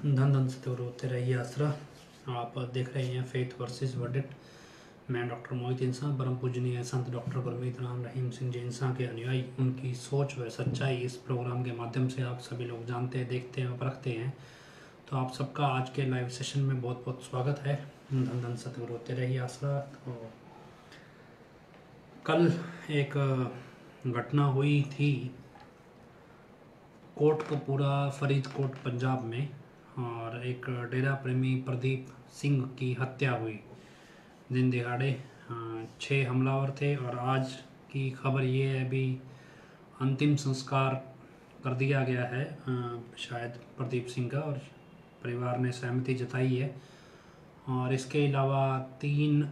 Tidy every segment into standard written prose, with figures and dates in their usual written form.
धन धन से तो रोते रहिए आसरा। आप देख रहे हैं फेथ वर्सेस वर्डिक्ट। मैं डॉक्टर मोहित इंसान परम पूजनीय संत डॉक्टर गुरमीत राम रहीम सिंह जी इंसान के अनुयायी, उनकी सोच व सच्चाई इस प्रोग्राम के माध्यम से आप सभी लोग जानते हैं, देखते हैं और परखते हैं। तो आप सबका आज के लाइव सेशन में बहुत बहुत स्वागत है। धन धन सतगुरु रोते रहिए आसरा। तो कल एक घटना हुई थी कोटकपूरा फरीदकोट पंजाब में, और एक डेरा प्रेमी प्रदीप सिंह की हत्या हुई। दिन दिहाड़े 6 हमलावर थे, और आज की खबर ये है अभी अंतिम संस्कार कर दिया गया है शायद प्रदीप सिंह का, और परिवार ने सहमति जताई है। और इसके अलावा 3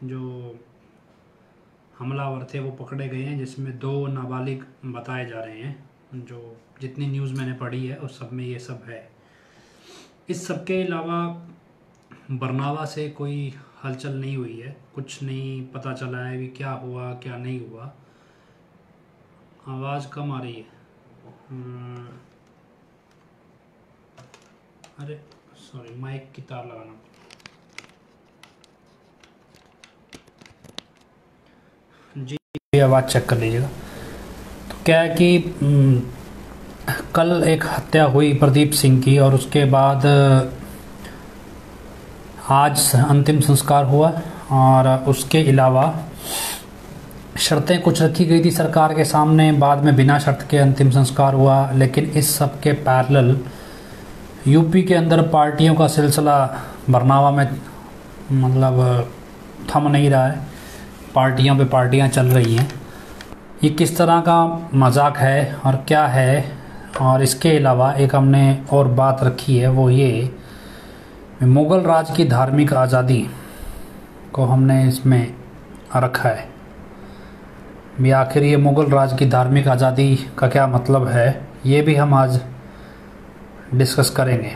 जो हमलावर थे वो पकड़े गए हैं, जिसमें 2 नाबालिग बताए जा रहे हैं। जो जितनी न्यूज़ मैंने पढ़ी है उस सब में ये सब है। इस सब के अलावा बरनावा से कोई हलचल नहीं हुई है, कुछ नहीं पता चला है भी क्या हुआ क्या नहीं हुआ। आवाज़ कम आ रही है। अरे सॉरी, माइक की तार लगाना। जी आवाज़ चेक कर लीजिएगा। तो क्या है कि कल एक हत्या हुई प्रदीप सिंह की, और उसके बाद आज अंतिम संस्कार हुआ। और उसके अलावा शर्तें कुछ रखी गई थी सरकार के सामने, बाद में बिना शर्त के अंतिम संस्कार हुआ। लेकिन इस सब के पैरेलल यूपी के अंदर पार्टियों का सिलसिला बरनावा में मतलब थम नहीं रहा है। पार्टियों पे पार्टियां चल रही हैं। ये किस तरह का मजाक है और क्या है। और इसके अलावा एक हमने और बात रखी है, वो ये मुग़ल राज की धार्मिक आज़ादी को हमने इसमें रखा है भी। आखिर ये मुग़ल राज की धार्मिक आज़ादी का क्या मतलब है, ये भी हम आज डिस्कस करेंगे।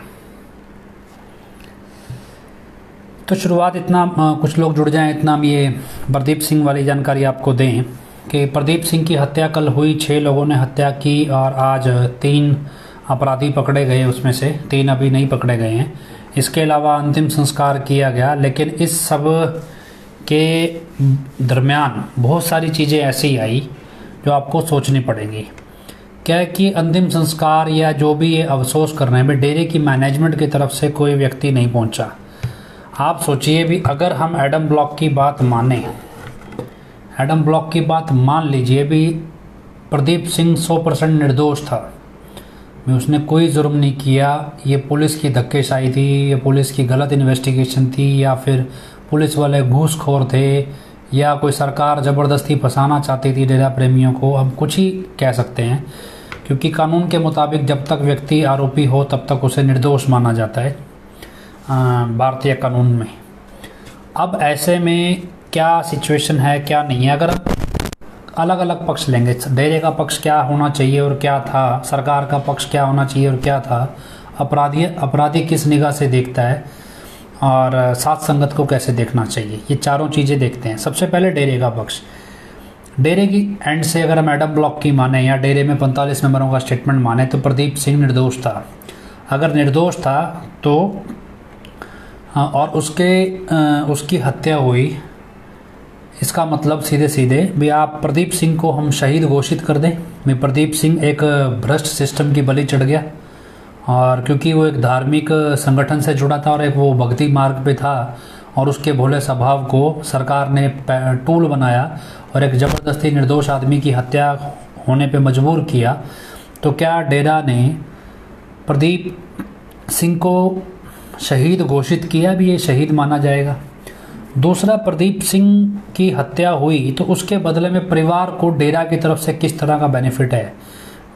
तो शुरुआत इतना कुछ लोग जुड़ जाएं, इतना हम ये प्रदीप सिंह वाली जानकारी आपको दें कि प्रदीप सिंह की हत्या कल हुई। 6 लोगों ने हत्या की, और आज 3 अपराधी पकड़े गए, उसमें से 3 अभी नहीं पकड़े गए हैं। इसके अलावा अंतिम संस्कार किया गया। लेकिन इस सब के दरमियान बहुत सारी चीज़ें ऐसी आई जो आपको सोचनी पड़ेंगी। क्या है कि अंतिम संस्कार या जो भी ये अफसोस करने में डेरे की मैनेजमेंट की तरफ से कोई व्यक्ति नहीं पहुंचा। आप सोचिए भी, अगर हम एडम ब्लॉक की बात माने, एडम ब्लॉक की बात मान लीजिए भी, प्रदीप सिंह 100% निर्दोष था। उसने कोई जुर्म नहीं किया। ये पुलिस की धक्केशाही थी, ये पुलिस की गलत इन्वेस्टिगेशन थी, या फिर पुलिस वाले घूसखोर थे, या कोई सरकार ज़बरदस्ती फंसाना चाहती थी डेरा प्रेमियों को। हम कुछ ही कह सकते हैं, क्योंकि कानून के मुताबिक जब तक व्यक्ति आरोपी हो तब तक उसे निर्दोष माना जाता है भारतीय कानून में। अब ऐसे में क्या सिचुएशन है क्या नहीं है, अगर अलग अलग पक्ष लेंगे, डेरे का पक्ष क्या होना चाहिए और क्या था, सरकार का पक्ष क्या होना चाहिए और क्या था, अपराधी किस निगाह से देखता है, और साथ संगत को कैसे देखना चाहिए, ये चारों चीज़ें देखते हैं। सबसे पहले डेरे का पक्ष। डेरे की एंड से अगर हम एडम ब्लॉक की माने या डेरे में 45 मेंबरों का स्टेटमेंट माने, तो प्रदीप सिंह निर्दोष था। अगर निर्दोष था तो और उसकी हत्या हुई, इसका मतलब सीधे सीधे भी आप प्रदीप सिंह को हम शहीद घोषित कर दें। मैं प्रदीप सिंह एक भ्रष्ट सिस्टम की बलि चढ़ गया, और क्योंकि वो एक धार्मिक संगठन से जुड़ा था और एक वो भक्ति मार्ग पे था, और उसके भोले स्वभाव को सरकार ने टूल बनाया और एक ज़बरदस्ती निर्दोष आदमी की हत्या होने पे मजबूर किया। तो क्या डेरा ने प्रदीप सिंह को शहीद घोषित किया भी, ये शहीद माना जाएगा। दूसरा, प्रदीप सिंह की हत्या हुई तो उसके बदले में परिवार को डेरा की तरफ से किस तरह का बेनिफिट है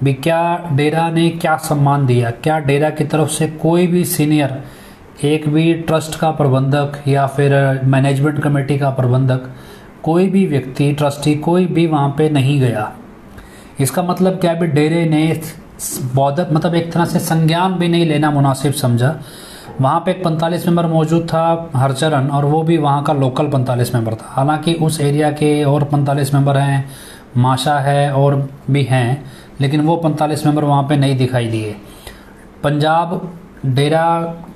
भी, क्या डेरा ने क्या सम्मान दिया, क्या डेरा की तरफ से कोई भी सीनियर, एक भी ट्रस्ट का प्रबंधक या फिर मैनेजमेंट कमेटी का प्रबंधक, कोई भी व्यक्ति ट्रस्टी कोई भी वहाँ पे नहीं गया। इसका मतलब क्या भी, डेरे ने मतलब एक तरह से संज्ञान भी नहीं लेना मुनासिब समझा। वहाँ पे एक 45 मेंबर मौजूद था, हरचरण, और वो भी वहाँ का लोकल 45 मेंबर था। हालांकि उस एरिया के और 45 मेंबर हैं, माशा है और भी हैं, लेकिन वो 45 मेंबर वहाँ पे नहीं दिखाई दिए। पंजाब डेरा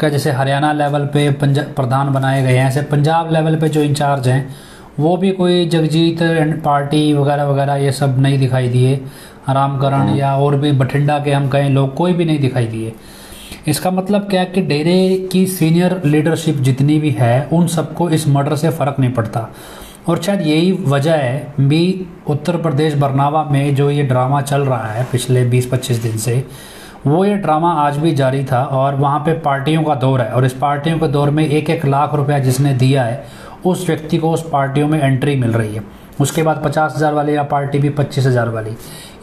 का जैसे हरियाणा लेवल पे प्रधान बनाए गए हैं, ऐसे पंजाब लेवल पे जो इंचार्ज हैं वो भी कोई जगजीत एंड पार्टी वगैरह वगैरह ये सब नहीं दिखाई दिए, रामकरण या और भी बठिंडा के हम कहें लोग, कोई भी नहीं दिखाई दिए। इसका मतलब क्या है कि डेरे की सीनियर लीडरशिप जितनी भी है उन सबको इस मर्डर से फ़र्क नहीं पड़ता। और शायद यही वजह है भी उत्तर प्रदेश बरनावा में जो ये ड्रामा चल रहा है पिछले 20-25 दिन से, वो ये ड्रामा आज भी जारी था। और वहाँ पे पार्टियों का दौर है, और इस पार्टियों के दौर में 1-1 लाख रुपया जिसने दिया है उस व्यक्ति को उस पार्टियों में एंट्री मिल रही है। उसके बाद 50,000 वाली या पार्टी भी 25,000 वाली,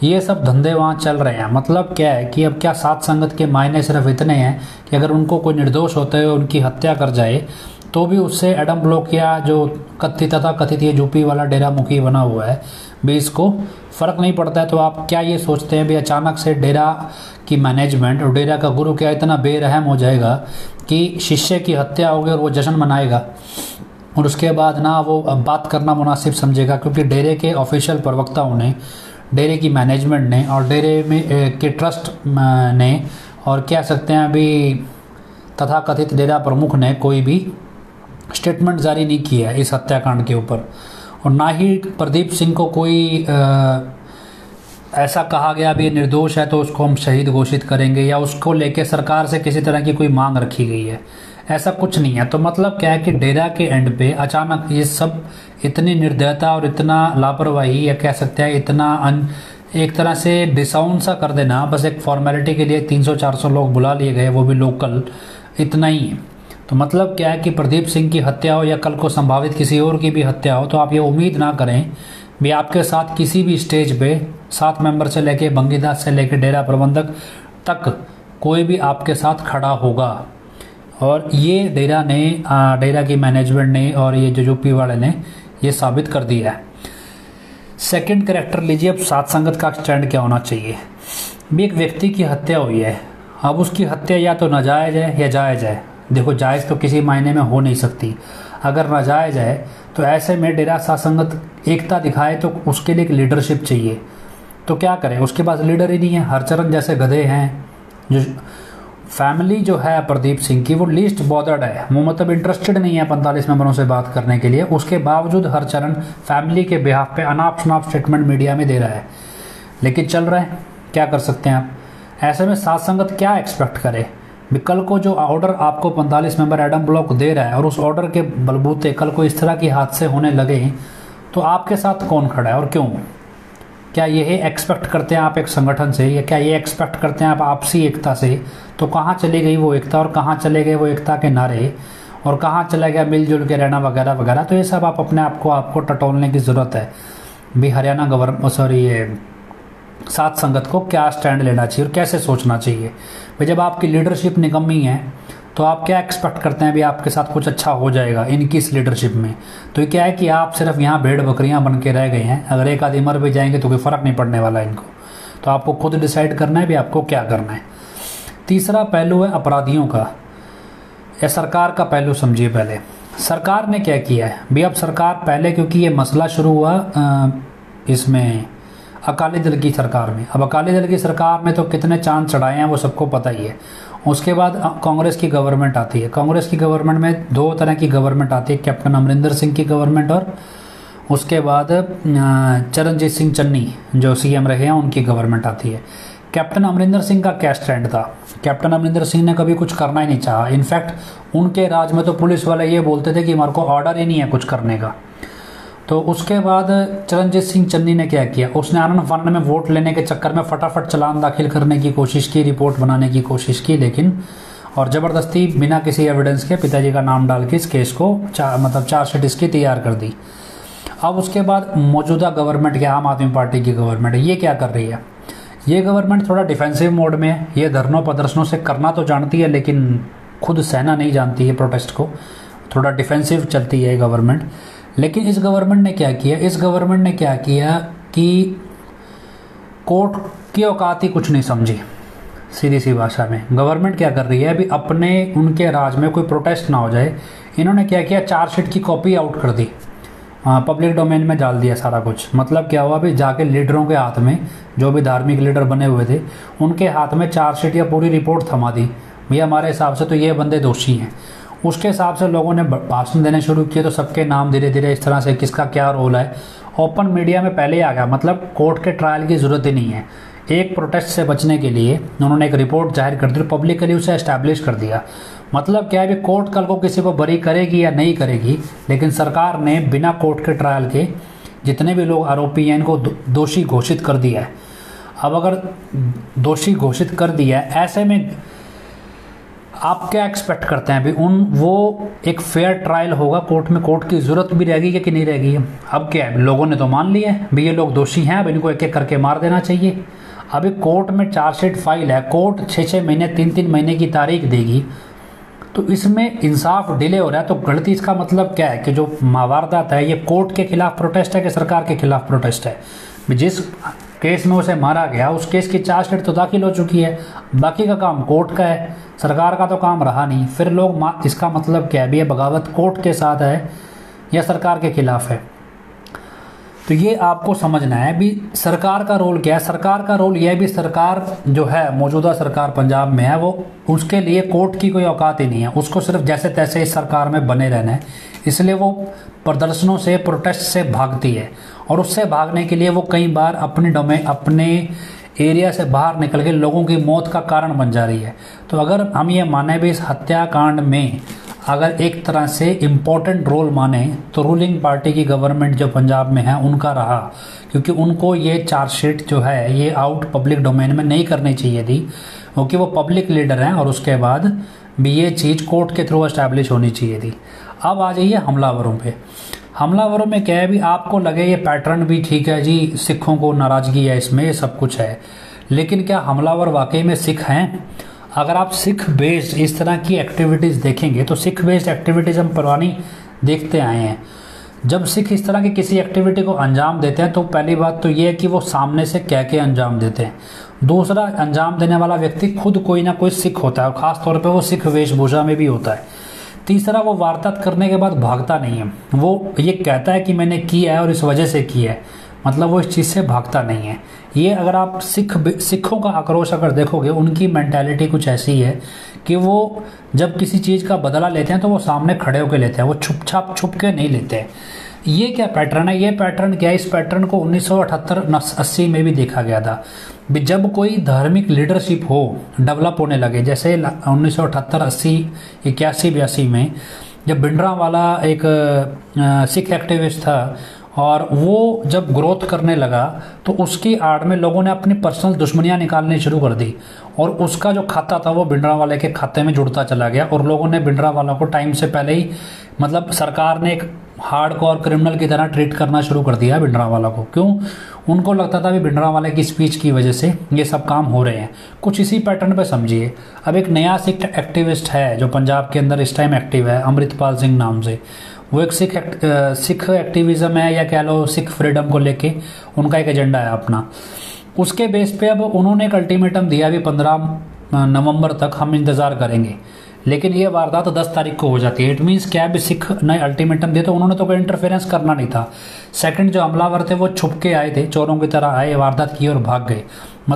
ये सब धंधे वहाँ चल रहे हैं। मतलब क्या है कि अब क्या सात संगत के मायने सिर्फ इतने हैं कि अगर उनको कोई निर्दोष होते हुए उनकी हत्या कर जाए तो भी उससे एडम ब्लॉक या जो कथित ये यूपी वाला डेरा मुखी बना हुआ है भी इसको फ़र्क नहीं पड़ता है। तो आप क्या ये सोचते हैं भी अचानक से डेरा की मैनेजमेंट और डेरा का गुरु क्या इतना बेरहम हो जाएगा कि शिष्य की हत्या होगी और वो जश्न मनाएगा और उसके बाद ना वो बात करना मुनासिब समझेगा? क्योंकि डेरे के ऑफिशियल प्रवक्ताओं ने, डेरे की मैनेजमेंट ने और डेरे में के ट्रस्ट ने और कह सकते हैं अभी तथाकथित डेरा प्रमुख ने कोई भी स्टेटमेंट जारी नहीं किया है इस हत्याकांड के ऊपर। और ना ही प्रदीप सिंह को कोई ऐसा कहा गया भी निर्दोष है तो उसको हम शहीद घोषित करेंगे या उसको लेके सरकार से किसी तरह की कोई मांग रखी गई है, ऐसा कुछ नहीं है। तो मतलब क्या है कि डेरा के एंड पे अचानक ये सब इतनी निर्दयता और इतना लापरवाही या कह सकते हैं इतना एक तरह से डिसाउंड सा कर देना, बस एक फॉर्मेलिटी के लिए 300-400 लोग बुला लिए गए, वो भी लोकल, इतना ही है। तो मतलब क्या है कि प्रदीप सिंह की हत्या हो या कल को संभावित किसी और की भी हत्या हो तो आप ये उम्मीद ना करें भी आपके साथ किसी भी स्टेज पे 7 मेंबर से लेके बंगीदास से लेके डेरा प्रबंधक तक कोई भी आपके साथ खड़ा होगा। और ये डेरा की मैनेजमेंट ने और ये जो यूपी वाले ने ये साबित कर दिया है। सेकंड कैरेक्टर लीजिए, अब सात संगत का स्टैंड क्या होना चाहिए। भी एक व्यक्ति की हत्या हुई है, अब उसकी हत्या या तो नाजायज़ है या जायज़ है। देखो जायज़ तो किसी मायने में हो नहीं सकती, अगर नाजायज़ है तो ऐसे में डेरा सात संगत एकता दिखाए तो उसके लिए एक लीडरशिप चाहिए। तो क्या करें, उसके पास लीडर ही नहीं है। हरचरण जैसे गधे हैं, जो फैमिली जो है प्रदीप सिंह की वो लीस्ट बॉदर्ड है, वो मतलब इंटरेस्टेड नहीं है 45 मेंबरों से बात करने के लिए। उसके बावजूद हरचरण फैमिली के बिहाफ पे अनाप शनाप स्टेटमेंट मीडिया में दे रहा है, लेकिन चल रहा है, क्या कर सकते हैं आप। ऐसे में सात संगत क्या एक्सपेक्ट करे। कल को जो ऑर्डर आपको 45 मेंबर एडम ब्लॉक दे रहा है और उस ऑर्डर के बलबूते कल को इस तरह की हादसे होने लगे तो आपके साथ कौन खड़ा है और क्यों? क्या यही एक्सपेक्ट करते हैं आप एक संगठन से, या क्या ये एक्सपेक्ट करते हैं आप आपसी एकता से? तो कहाँ चली गई वो एकता और कहाँ चले गए वो एकता के नारे और कहाँ चला गया मिलजुल के रहना वगैरह वगैरह। तो ये सब आप अपने आपको टटोलने की ज़रूरत है भी। हरियाणा ये सात संगत को क्या स्टैंड लेना चाहिए और कैसे सोचना चाहिए भाई। जब आपकी लीडरशिप निकम्मी है तो आप क्या एक्सपेक्ट करते हैं भी आपके साथ कुछ अच्छा हो जाएगा इनकी इस लीडरशिप में? तो ये क्या है कि आप सिर्फ यहाँ भेड़ बकरियाँ बन के रह गए हैं। अगर एक आधी मर भी जाएंगे तो कोई फ़र्क नहीं पड़ने वाला इनको। तो आपको खुद डिसाइड करना है भी आपको क्या करना है। तीसरा पहलू है अपराधियों का, या सरकार का पहलू समझिए। पहले सरकार ने क्या किया है भी। अब सरकार पहले, क्योंकि ये मसला शुरू हुआ इसमें अकाली दल की सरकार में, अब अकाली दल की सरकार ने तो कितने चांद चढ़ाए हैं वो सबको पता ही है। उसके बाद कांग्रेस की गवर्नमेंट आती है। कांग्रेस की गवर्नमेंट में 2 तरह की गवर्नमेंट आती है, कैप्टन अमरिंदर सिंह की गवर्नमेंट और उसके बाद चरणजीत सिंह चन्नी जो सीएम रहे हैं उनकी गवर्नमेंट आती है। कैप्टन अमरिंदर सिंह का क्या स्टैंड था? कैप्टन अमरिंदर सिंह ने कभी कुछ करना ही नहीं चाहा। इनफैक्ट उनके राज में तो पुलिस वाले ये बोलते थे कि हमारे को ऑर्डर ही नहीं है कुछ करने का। तो उसके बाद चरणजीत सिंह चन्नी ने क्या किया, उसने आनंद फानन में वोट लेने के चक्कर में फटाफट चालान दाखिल करने की कोशिश की, रिपोर्ट बनाने की कोशिश की, लेकिन और ज़बरदस्ती बिना किसी एविडेंस के पिताजी का नाम डाल के इस केस को चार्जशीट इसकी तैयार कर दी। अब उसके बाद मौजूदा गवर्नमेंट के आम आदमी पार्टी की गवर्नमेंट ये क्या कर रही है? ये गवर्नमेंट थोड़ा डिफेंसिव मोड में है। ये धरनों प्रदर्शनों से करना तो जानती है लेकिन खुद सहना नहीं जानती है प्रोटेस्ट को, थोड़ा डिफेंसिव चलती है गवर्नमेंट। लेकिन इस गवर्नमेंट ने क्या किया, इस गवर्नमेंट ने क्या किया कि कोर्ट की औकात ही कुछ नहीं समझी। सीधी सी भाषा में गवर्नमेंट क्या कर रही है अभी, अपने उनके राज में कोई प्रोटेस्ट ना हो जाए, इन्होंने क्या किया, चार्जशीट की कॉपी आउट कर दी, पब्लिक डोमेन में डाल दिया सारा कुछ। मतलब क्या हुआ अभी, जाके लीडरों के हाथ में, जो भी धार्मिक लीडर बने हुए थे उनके हाथ में चार्जशीट या पूरी रिपोर्ट थमा दी। भाई हमारे हिसाब से तो ये बंदे दोषी हैं। उसके हिसाब से लोगों ने भाषण देने शुरू किए, तो सबके नाम धीरे धीरे इस तरह से किसका क्या रोल है ओपन मीडिया में पहले ही आ गया। मतलब कोर्ट के ट्रायल की ज़रूरत ही नहीं है। एक प्रोटेस्ट से बचने के लिए उन्होंने एक रिपोर्ट जाहिर कर दी, पब्लिकली उसे एस्टैब्लिश कर दिया। मतलब क्या है, भी कोर्ट कल को किसी को बरी करेगी या नहीं करेगी, लेकिन सरकार ने बिना कोर्ट के ट्रायल के जितने भी लोग आरोपी हैं इनको दोषी घोषित कर दिया है। अब अगर दोषी घोषित कर दिया है, ऐसे में आप क्या एक्सपेक्ट करते हैं भी वो एक फेयर ट्रायल होगा कोर्ट में, कोर्ट की ज़रूरत भी रहेगी कि नहीं रहेगी। अब क्या है, लोगों ने तो मान लिया है भी ये लोग दोषी हैं, अब इनको एक एक करके मार देना चाहिए। अभी कोर्ट में चार्जशीट फाइल है, कोर्ट 6-6 महीने 3-3 महीने की तारीख देगी, तो इसमें इंसाफ डिले हो रहा है। तो गलती इसका मतलब क्या है कि जो वारदात है ये कोर्ट के खिलाफ प्रोटेस्ट है कि सरकार के खिलाफ प्रोटेस्ट है। जिस केस में उसे मारा गया उस केस की चार्जशीट तो दाखिल हो चुकी है, बाकी का काम कोर्ट का है, सरकार का तो काम रहा नहीं। फिर लोग इसका मतलब क्या है भी, ये बगावत कोर्ट के साथ है या सरकार के खिलाफ है। तो ये आपको समझना है भी सरकार का रोल क्या है। सरकार का रोल यह है भी सरकार जो है, मौजूदा सरकार पंजाब में है, वो उसके लिए कोर्ट की कोई औकात ही नहीं है। उसको सिर्फ जैसे तैसे इस सरकार में बने रहना है, इसलिए वो प्रदर्शनों से, प्रोटेस्ट से भागती है। और उससे भागने के लिए वो कई बार अपने एरिया से बाहर निकल के लोगों की मौत का कारण बन जा रही है। तो अगर हम ये माने भी इस हत्याकांड में अगर एक तरह से इम्पोर्टेंट रोल माने तो रूलिंग पार्टी की गवर्नमेंट जो पंजाब में है उनका रहा, क्योंकि उनको ये चार्जशीट जो है ये आउट पब्लिक डोमेन में नहीं करनी चाहिए थी, क्योंकि वो पब्लिक लीडर हैं और उसके बाद भी ये चीज़ कोर्ट के थ्रू एस्टैब्लिश होनी चाहिए थी। अब आ जाइए हमलावरों पे। हमलावरों में क्या है भी, आपको लगे ये पैटर्न भी ठीक है जी, सिखों को नाराज़गी है इसमें, ये सब कुछ है, लेकिन क्या हमलावर वाकई में सिख हैं? अगर आप सिख बेस्ड इस तरह की एक्टिविटीज़ देखेंगे तो सिख बेस्ड एक्टिविटीज़ हम पुरानी देखते आए हैं। जब सिख इस तरह की किसी एक्टिविटी को अंजाम देते हैं तो पहली बात तो ये है कि वो सामने से कह के अंजाम देते हैं। दूसरा, अंजाम देने वाला व्यक्ति खुद कोई ना कोई सिख होता है और ख़ास तौर पे वो सिख वेशभूषा में भी होता है। तीसरा, वो वारदात करने के बाद भागता नहीं है, वो ये कहता है कि मैंने किया है और इस वजह से किया है, मतलब वो इस चीज़ से भागता नहीं है। ये अगर आप सिखों का आक्रोश अगर देखोगे, उनकी मेंटालिटी कुछ ऐसी है कि वो जब किसी चीज़ का बदला लेते हैं तो वो सामने खड़े होकर लेते हैं, वो छुप के नहीं लेते हैं। ये क्या पैटर्न है? ये पैटर्न क्या है? इस पैटर्न को 1978-80 में भी देखा गया था। जब कोई धार्मिक लीडरशिप हो, डेवलप होने लगे, जैसे 1978, 80, 81, 82 में जब भिंडरांवाला एक सिख एक्टिविस्ट था और वो जब ग्रोथ करने लगा तो उसकी आड़ में लोगों ने अपनी पर्सनल दुश्मनियां निकालनी शुरू कर दी और उसका जो खाता था वो भिंडरांवाले के खाते में जुड़ता चला गया और लोगों ने भिंडरांवाला को टाइम से पहले ही, मतलब सरकार ने एक हार्डकोर क्रिमिनल की तरह ट्रीट करना शुरू कर दिया भिंडरांवाला को। क्यों? उनको लगता था भी भिंडरांवाले की स्पीच की वजह से ये सब काम हो रहे हैं। कुछ इसी पैटर्न पे समझिए। अब एक नया सिख एक्टिविस्ट है जो पंजाब के अंदर इस टाइम एक्टिव है, अमृतपाल सिंह नाम से। वो एक सिख एक्टिविज्म है या कह लो सिख फ्रीडम को लेके उनका एक एजेंडा है अपना। उसके बेस पे अब उन्होंने एक अल्टीमेटम दिया भी 15 नवंबर तक हम इंतज़ार करेंगे, लेकिन ये वारदात 10 तारीख को हो जाती है। इट मीन्स क्या भी सिख ने अल्टीमेटम दिया तो उन्होंने तो कोई इंटरफेरेंस करना नहीं था। सेकंड, जो हमलावर थे वो छुप के आए थे, चोरों की तरह आए, वारदात की और भाग गए।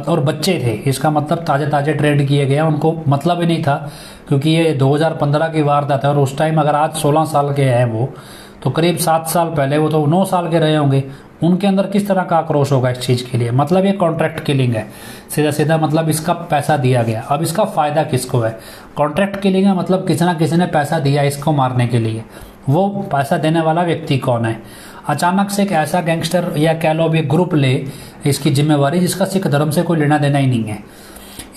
और बच्चे थे, इसका मतलब ताजे ट्रेड किए गए, उनको मतलब ही नहीं था, क्योंकि ये 2015 की वारदात है और उस टाइम अगर आज 16 साल के हैं वो, तो करीब 7 साल पहले वो तो 9 साल के रहे होंगे। उनके अंदर किस तरह का आक्रोश होगा इस चीज़ के लिए? मतलब ये कॉन्ट्रैक्ट किलिंग है, सीधा सीधा, मतलब इसका पैसा दिया गया। अब इसका फ़ायदा किसको है? कॉन्ट्रैक्ट किलिंग है, मतलब किसी ना किसी ने पैसा दिया इसको मारने के लिए। वो पैसा देने वाला व्यक्ति कौन है? अचानक से एक ऐसा गैंगस्टर या कह लो भी ग्रुप ले इसकी जिम्मेवारी जिसका सिख धर्म से कोई लेना देना ही नहीं है।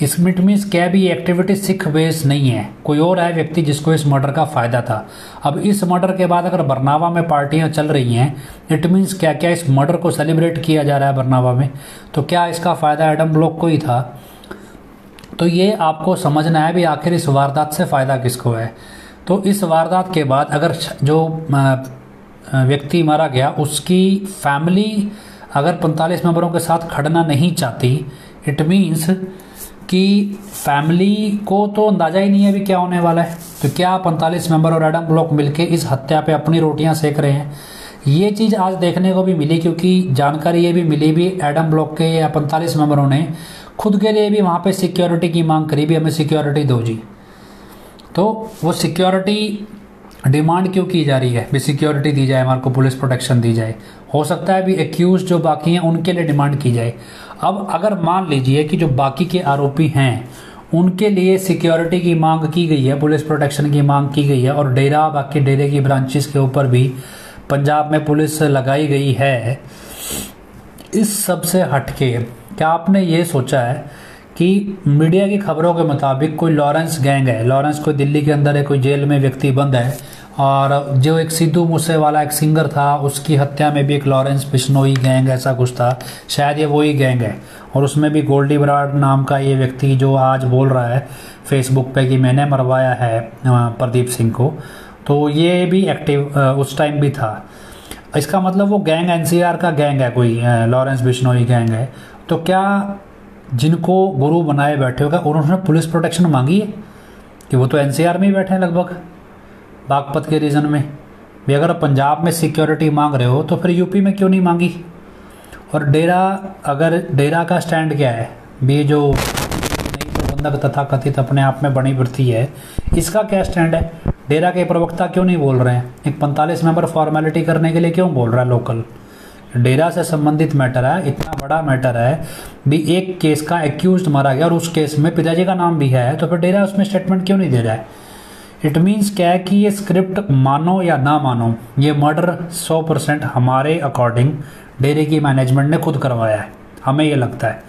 इसमें इट मीन्स क्या भी एक्टिविटी सिख बेस नहीं है, कोई और है व्यक्ति जिसको इस मर्डर का फ़ायदा था। अब इस मर्डर के बाद अगर बरनावा में पार्टियां चल रही हैं, इट मीन्स क्या क्या इस मर्डर को सेलिब्रेट किया जा रहा है बरनावा में, तो क्या इसका फ़ायदा एडम ब्लॉक को ही था? तो ये आपको समझना है भी आखिर इस वारदात से फ़ायदा किसको है। तो इस वारदात के बाद अगर जो व्यक्ति मारा गया उसकी फैमिली अगर 45 मेंबरों के साथ खड़ना नहीं चाहती, इट मीन्स कि फैमिली को तो अंदाज़ा ही नहीं है भी क्या होने वाला है। तो क्या 45 मेंबर और एडम ब्लॉक मिलके इस हत्या पे अपनी रोटियां सेक रहे हैं? ये चीज़ आज देखने को भी मिली, क्योंकि जानकारी ये भी मिली भी एडम ब्लॉक के या 45 मेंबरों ने खुद के लिए भी वहाँ पे सिक्योरिटी की मांग करी भी, हमें सिक्योरिटी दो जी। तो वो सिक्योरिटी डिमांड क्यों की जा रही है, भी सिक्योरिटी दी जाए, हमारे को पुलिस प्रोटेक्शन दी जाए। हो सकता है भी एक्यूज जो बाकी हैं उनके लिए डिमांड की जाए। अब अगर मान लीजिए कि जो बाकी के आरोपी हैं उनके लिए सिक्योरिटी की मांग की गई है, पुलिस प्रोटेक्शन की मांग की गई है, और डेरा बाकी डेरे की ब्रांचेस के ऊपर भी पंजाब में पुलिस लगाई गई है, इस सब से हटके क्या आपने ये सोचा है कि मीडिया की खबरों के मुताबिक कोई लॉरेंस गैंग है, लॉरेंस कोई दिल्ली के अंदर है, कोई जेल में व्यक्ति बंद है, और जो एक सिद्धू मूसेवाला एक सिंगर था उसकी हत्या में भी एक लॉरेंस बिश्नोई गैंग ऐसा कुछ था, शायद ये वही गैंग है, और उसमें भी गोल्डी बराड़ नाम का ये व्यक्ति जो आज बोल रहा है फेसबुक पे कि मैंने मरवाया है प्रदीप सिंह को, तो ये भी एक्टिव उस टाइम भी था। इसका मतलब वो गैंग एनसीआर का गैंग है, कोई लॉरेंस बिश्नोई गैंग है। तो क्या जिनको गुरु बनाए बैठे होगा उन्होंने पुलिस प्रोटेक्शन मांगी है कि वो तो एनसीआर में ही बैठे हैं लगभग, बागपत के रीजन में भी। अगर पंजाब में सिक्योरिटी मांग रहे हो तो फिर यूपी में क्यों नहीं मांगी। और डेरा, अगर डेरा का स्टैंड क्या है भी, जो नई प्रबंधक तथा कथित अपने आप में बनी वृत्ति है, इसका क्या स्टैंड है। डेरा के प्रवक्ता क्यों नहीं बोल रहे हैं, एक 45 मेंबर फॉर्मेलिटी करने के लिए क्यों बोल रहा है लोकल। डेरा से संबंधित मैटर है, इतना बड़ा मैटर है भी, एक केस का एक्यूज्ड मारा गया और उस केस में पिताजी का नाम भी है, तो फिर डेरा उसमें स्टेटमेंट क्यों नहीं दे रहा है। इट मीन्स क्या है कि ये स्क्रिप्ट मानो या ना मानो, ये मर्डर 100% हमारे अकॉर्डिंग डेरे की मैनेजमेंट ने खुद करवाया है, हमें ये लगता है,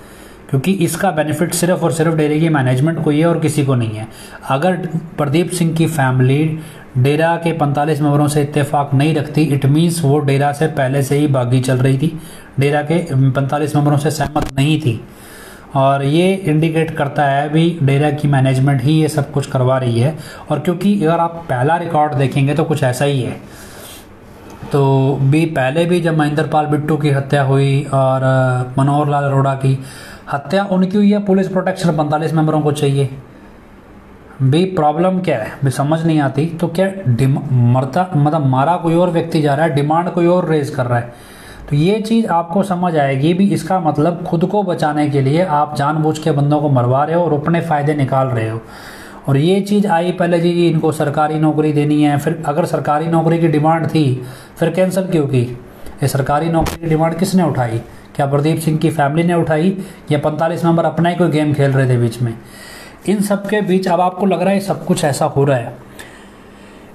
क्योंकि इसका बेनिफिट सिर्फ और सिर्फ डेरे की मैनेजमेंट को ही है और किसी को नहीं है। अगर प्रदीप सिंह की फैमिली डेरा के 45 मेंबरों से इत्तेफाक नहीं रखती, इट मीन्स वो डेरा से पहले से ही बागी चल रही थी, डेरा के 45 मेंबरों से सहमत नहीं थी, और ये इंडिकेट करता है भी डेरा की मैनेजमेंट ही ये सब कुछ करवा रही है। और क्योंकि अगर आप पहला रिकॉर्ड देखेंगे तो कुछ ऐसा ही है। तो भी पहले भी जब महेंद्र पाल बिट्टू की हत्या हुई और मनोहर लाल अरोड़ा की हत्या उनकी हुई है, पुलिस प्रोटेक्शन 45 मेंबरों को चाहिए। भी प्रॉब्लम क्या है भी समझ नहीं आती। तो क्या मरता मतलब मारा कोई और व्यक्ति जा रहा है, डिमांड कोई और रेज कर रहा है, तो ये चीज़ आपको समझ आएगी भी। इसका मतलब खुद को बचाने के लिए आप जानबूझ के बंदों को मरवा रहे हो और अपने फ़ायदे निकाल रहे हो। और ये चीज़ आई पहले जी इनको सरकारी नौकरी देनी है, फिर अगर सरकारी नौकरी की डिमांड थी फिर कैंसिल क्यों की। ये सरकारी नौकरी की डिमांड किसने उठाई, क्या प्रदीप सिंह की फैमिली ने उठाई या 45 मेंबर अपना ही कोई गेम खेल रहे थे बीच में। इन सब के बीच अब आपको लग रहा है सब कुछ ऐसा हो रहा है,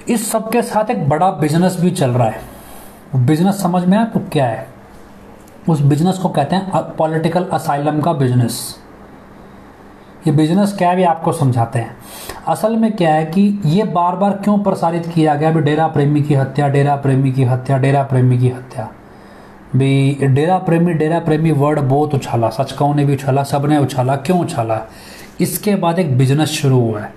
इस सब के साथ एक बड़ा बिजनेस भी चल रहा है। बिजनेस समझ में आपको क्या है, उस बिजनेस को कहते हैं पॉलिटिकल असाइलम का बिजनेस। ये बिजनेस क्या है भी आपको समझाते हैं। असल में क्या है कि ये बार बार क्यों प्रसारित किया गया भी, डेरा प्रेमी की हत्या, डेरा प्रेमी की हत्या, डेरा प्रेमी की हत्या भी। डेरा प्रेमी वर्ड बहुत उछाला, सचकाओं ने भी उछाला, सब ने उछाला। क्यों उछाला, इसके बाद एक बिजनेस शुरू हुआ है।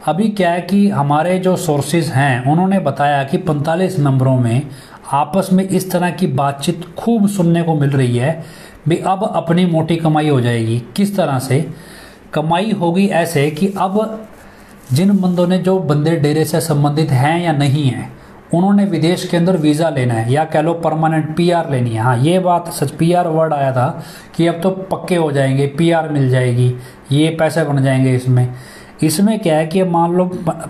अभी क्या है कि हमारे जो सोर्सेज हैं उन्होंने बताया कि 45 मेंबरों में आपस में इस तरह की बातचीत खूब सुनने को मिल रही है भी। अब अपनी मोटी कमाई हो जाएगी। किस तरह से कमाई होगी, ऐसे कि अब जिन बंदों ने, जो बंदे डेरे से संबंधित हैं या नहीं हैं, उन्होंने विदेश के अंदर वीज़ा लेना है या कह लो परमानेंट पीआर लेनी है। हाँ ये बात सच, पीआर वर्ड आया था कि अब तो पक्के हो जाएंगे, पीआर मिल जाएगी, ये पैसे बन जाएंगे इसमें क्या है कि मान लो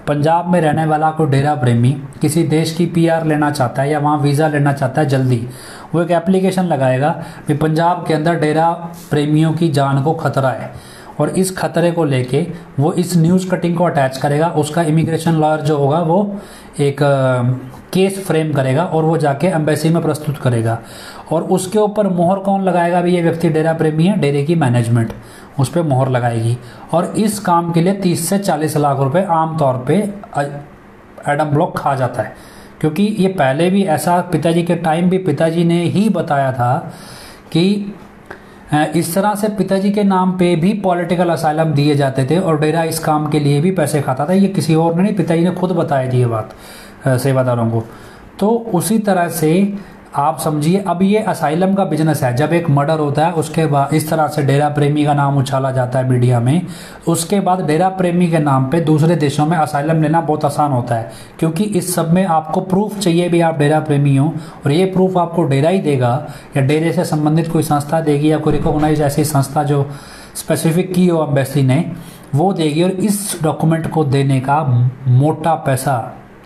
पंजाब में रहने वाला कोई डेरा प्रेमी किसी देश की पीआर लेना चाहता है या वहाँ वीज़ा लेना चाहता है जल्दी, वो एक एप्लीकेशन लगाएगा कि पंजाब के अंदर डेरा प्रेमियों की जान को खतरा है, और इस खतरे को लेके वो इस न्यूज़ कटिंग को अटैच करेगा। उसका इमिग्रेशन लॉयर जो होगा वो एक केस फ्रेम करेगा और वो जाके एम्बेसी में प्रस्तुत करेगा, और उसके ऊपर मोहर कौन लगाएगा भी, ये व्यक्ति डेरा प्रेमी है, डेरे की मैनेजमेंट उस पर मोहर लगाएगी। और इस काम के लिए 30 से 40 लाख रुपए आमतौर पे एडम ब्लॉक खा जाता है, क्योंकि ये पहले भी ऐसा पिताजी के टाइम भी पिताजी ने ही बताया था कि इस तरह से पिताजी के नाम पे भी पॉलिटिकल असाइलम दिए जाते थे और डेरा इस काम के लिए भी पैसे खाता था। ये किसी और ने नहीं, पिताजी ने खुद बताई थी ये बात सेवादारों को। तो उसी तरह से आप समझिए अब ये असाइलम का बिजनेस है। जब एक मर्डर होता है उसके बाद इस तरह से डेरा प्रेमी का नाम उछाला जाता है मीडिया में, उसके बाद डेरा प्रेमी के नाम पे दूसरे देशों में असाइलम लेना बहुत आसान होता है, क्योंकि इस सब में आपको प्रूफ चाहिए भी आप डेरा प्रेमी हो, और ये प्रूफ आपको डेरा ही देगा या डेरे से संबंधित कोई संस्था देगी या कोई रिकॉग्नाइज ऐसी संस्था जो स्पेसिफिक की हो एम्बेसी ने, वो देगी, और इस डॉक्यूमेंट को देने का मोटा पैसा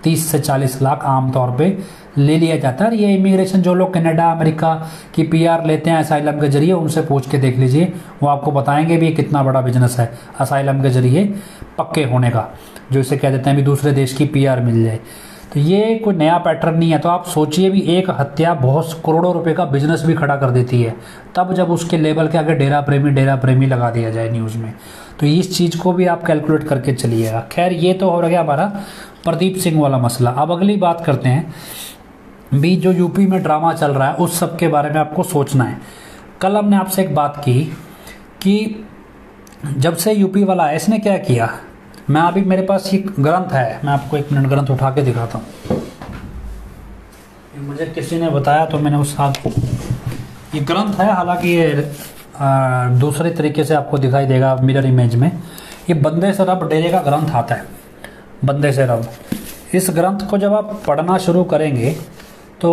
30 से 40 लाख आमतौर पे ले लिया जाता है। ये इमिग्रेशन जो लोग कनाडा अमेरिका की पीआर लेते हैं असाइलम के जरिए, उनसे पूछ के देख लीजिए, वो आपको बताएंगे भी ये कितना बड़ा बिजनेस है असाइलम के जरिए पक्के होने का, जो इसे कह देते हैं भी दूसरे देश की पीआर मिल जाए। तो ये कोई नया पैटर्न नहीं है। तो आप सोचिए भी एक हत्या बहुत करोड़ों रुपए का बिजनेस भी खड़ा कर देती है, तब जब उसके लेबल के आगे डेरा प्रेमी लगा दिया जाए न्यूज़ में। तो इस चीज़ को भी आप कैलकुलेट करके चलिएगा। खैर, ये तो हो गया हमारा प्रदीप सिंह वाला मसला। अब अगली बात करते हैं भी जो यूपी में ड्रामा चल रहा है उस सब के बारे में आपको सोचना है। कल हमने आपसे एक बात की कि जब से यूपी वाला है इसने क्या किया। मैं अभी मेरे पास एक ग्रंथ है, मैं आपको 1 मिनट ग्रंथ उठा के दिखाता हूँ। मुझे किसी ने बताया तो मैंने उस साथ ये ग्रंथ है, हालांकि ये दूसरे तरीके से आपको दिखाई देगा मिरर इमेज में। ये बंदे से रब डेरे का ग्रंथ आता है, बंदे से रब। इस ग्रंथ को जब आप पढ़ना शुरू करेंगे तो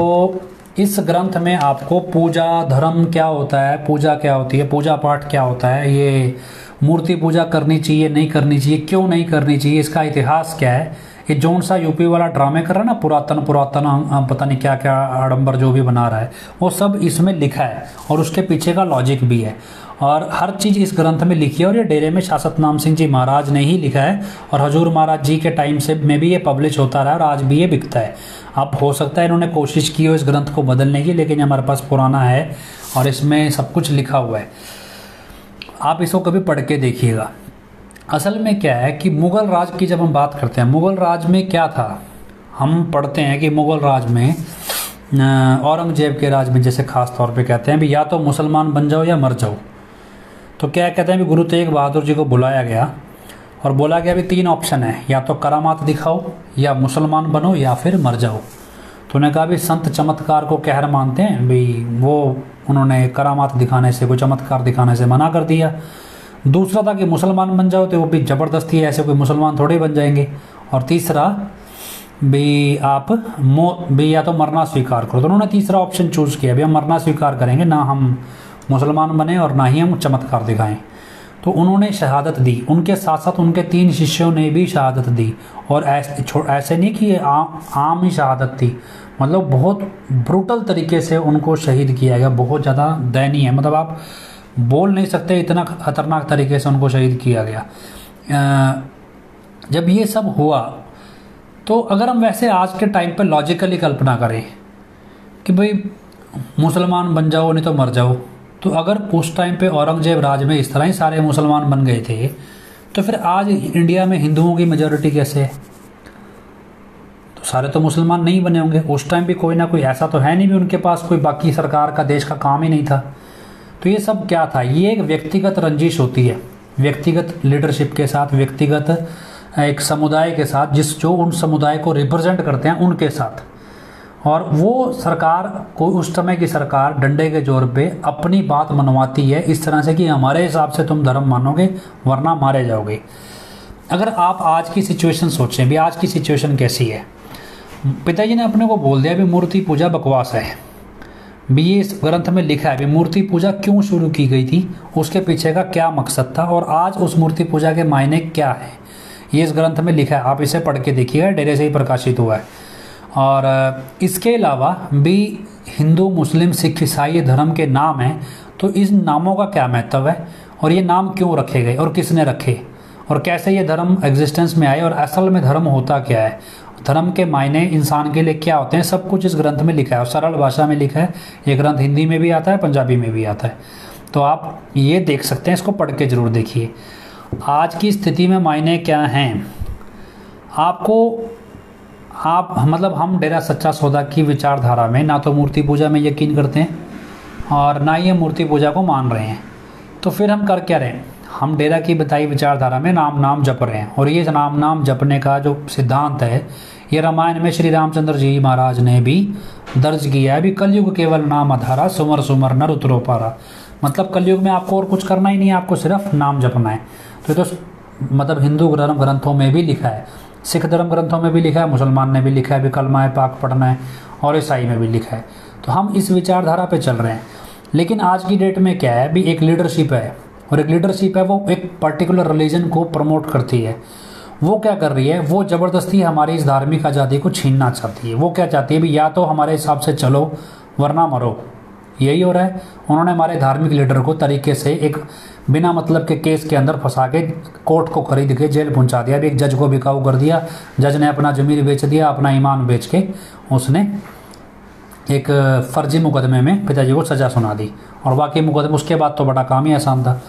इस ग्रंथ में आपको पूजा धर्म क्या होता है, पूजा क्या होती है, पूजा पाठ क्या होता है, ये मूर्ति पूजा करनी चाहिए नहीं करनी चाहिए, क्यों नहीं करनी चाहिए, इसका इतिहास क्या है, ये जौन सा यूपी वाला ड्रामे कर रहा है ना पुरातन पता नहीं क्या क्या आडंबर जो भी बना रहा है, वो सब इसमें लिखा है और उसके पीछे का लॉजिक भी है और हर चीज़ इस ग्रंथ में लिखी है। और ये डेरे में शाह सतनाम सिंह जी महाराज ने ही लिखा है और हजूर महाराज जी के टाइम से में भी ये पब्लिश होता रहा और आज भी ये बिकता है। अब हो सकता है इन्होंने कोशिश की हो इस ग्रंथ को बदलने की, लेकिन हमारे पास पुराना है और इसमें सब कुछ लिखा हुआ है। आप इसको कभी पढ़ के देखिएगा। असल में क्या है कि मुग़ल राज की जब हम बात करते हैं, मुग़ल राज में क्या था, हम पढ़ते हैं कि मुग़ल राज में औरंगजेब के राज में जैसे ख़ास तौर पे कहते हैं भी या तो मुसलमान बन जाओ या मर जाओ। तो क्या कहते हैं भी गुरु तेग बहादुर जी को बुलाया गया और बोला गया भी 3 ऑप्शन है, या तो करामात दिखाओ या मुसलमान बनो या फिर मर जाओ। तो उन्होंने कहा भी संत चमत्कार को कहर मानते हैं भी, वो उन्होंने करामात दिखाने से, कोई चमत्कार दिखाने से मना कर दिया। दूसरा था कि मुसलमान बन जाओ, तो वो भी ज़बरदस्ती है, ऐसे कोई मुसलमान थोड़े बन जाएंगे। और तीसरा भी आप भी या तो मरना स्वीकार करो। तो उन्होंने तीसरा ऑप्शन चूज़ किया, भी हम मरना स्वीकार करेंगे, ना हम मुसलमान बने और ना ही हम चमत्कार दिखाएं। तो उन्होंने शहादत दी, उनके साथ साथ उनके 3 शिष्यों ने भी शहादत दी। और ऐसे नहीं कि आम ही शहादत थी, मतलब बहुत ब्रूटल तरीके से उनको शहीद किया गया, बहुत ज़्यादा दयनीय है, मतलब आप बोल नहीं सकते इतना खतरनाक तरीके से उनको शहीद किया गया। जब ये सब हुआ तो अगर हम वैसे आज के टाइम पे लॉजिकली कल्पना करें कि भाई मुसलमान बन जाओ नहीं तो मर जाओ, तो अगर उस टाइम पे औरंगजेब राज में इस तरह ही सारे मुसलमान बन गए थे, तो फिर आज इंडिया में हिंदुओं की मेजॉरिटी कैसे है? तो सारे तो मुसलमान नहीं बने होंगे। उस टाइम भी कोई ना कोई ऐसा तो है नहीं भी उनके पास कोई बाकी सरकार का देश का काम ही नहीं था। तो ये सब क्या था? ये एक व्यक्तिगत रंजिश होती है, व्यक्तिगत लीडरशिप के साथ, व्यक्तिगत एक समुदाय के साथ, जो उन समुदाय को रिप्रेजेंट करते हैं उनके साथ। और वो सरकार को, उस समय की सरकार डंडे के जोर पे अपनी बात मनवाती है इस तरह से कि हमारे हिसाब से तुम धर्म मानोगे वरना मारे जाओगे। अगर आप आज की सिचुएशन सोचें भी, आज की सिचुएशन कैसी है? पिताजी ने अपने को बोल दिया भी मूर्ति पूजा बकवास है। भी ये इस ग्रंथ में लिखा है भी मूर्ति पूजा क्यों शुरू की गई थी, उसके पीछे का क्या मकसद था और आज उस मूर्ति पूजा के मायने क्या है, ये इस ग्रंथ में लिखा है। आप इसे पढ़ के देखिएगा, डेरे से ही प्रकाशित हुआ है। और इसके अलावा भी हिंदू मुस्लिम सिख ईसाई धर्म के नाम हैं, तो इस नामों का क्या महत्व है और ये नाम क्यों रखे गए और किसने रखे और कैसे ये धर्म एग्जिस्टेंस में आए और असल में धर्म होता क्या है, धर्म के मायने इंसान के लिए क्या होते हैं, सब कुछ इस ग्रंथ में लिखा है और सरल भाषा में लिखा है। ये ग्रंथ हिंदी में भी आता है, पंजाबी में भी आता है, तो आप ये देख सकते हैं, इसको पढ़ के ज़रूर देखिए। आज की स्थिति में मायने क्या हैं आपको, आप मतलब हम डेरा सच्चा सौदा की विचारधारा में ना तो मूर्ति पूजा में यकीन करते हैं और ना ही हम मूर्ति पूजा को मान रहे हैं। तो फिर हम कर क्या रहे हैं? हम डेरा की बताई विचारधारा में नाम जप रहे हैं। और ये नाम जपने का जो सिद्धांत है, ये रामायण में श्री रामचंद्र जी महाराज ने भी दर्ज किया है। अभी कलयुग केवल नाम आधारा, सुमर सुमर नर उतरो पारा। मतलब कलयुग में आपको और कुछ करना ही नहीं है, आपको सिर्फ नाम जपना है। तो ये तो मतलब हिंदू धर्म ग्रंथों में भी लिखा है, सिख धर्म ग्रंथों में भी लिखा है, मुसलमान ने भी लिखा है भी कलमा पाक पढ़ना है, और ईसाई में भी लिखा है। तो हम इस विचारधारा पे चल रहे हैं। लेकिन आज की डेट में क्या है भी, एक लीडरशिप है और एक लीडरशिप है वो एक पर्टिकुलर रिलीजन को प्रमोट करती है। वो क्या कर रही है, वो ज़बरदस्ती हमारी इस धार्मिक आज़ादी को छीनना चाहती है। वो क्या चाहती है भी या तो हमारे हिसाब से चलो वरना मरो, यही हो रहा है। उन्होंने हमारे धार्मिक लीडर को तरीके से एक बिना मतलब के केस के अंदर फंसा के कोर्ट को खरीद के जेल पहुंचा दिया। अभी एक जज को बिकाऊ कर दिया, जज ने अपना ज़मीर बेच दिया, अपना ईमान बेच के उसने एक फर्जी मुकदमे में पिताजी को सज़ा सुना दी, और बाकी मुकदमे उसके बाद तो बड़ा काम ही आसान था।